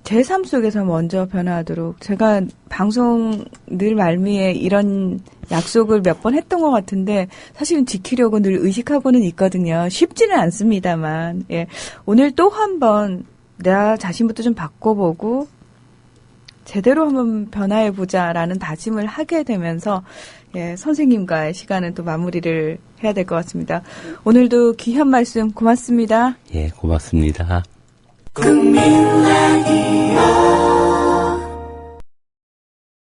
제 삶 속에서 먼저 변화하도록 제가 방송 늘 말미에 이런 약속을 몇 번 했던 것 같은데 사실은 지키려고 늘 의식하고는 있거든요. 쉽지는 않습니다만 예. 오늘 또 한 번 나 자신부터 좀 바꿔보고 제대로 한번 변화해보자라는 다짐을 하게 되면서 예, 선생님과의 시간은 또 마무리를 해야 될 것 같습니다. 오늘도 귀한 말씀 고맙습니다. 예, 고맙습니다. 국민 라디오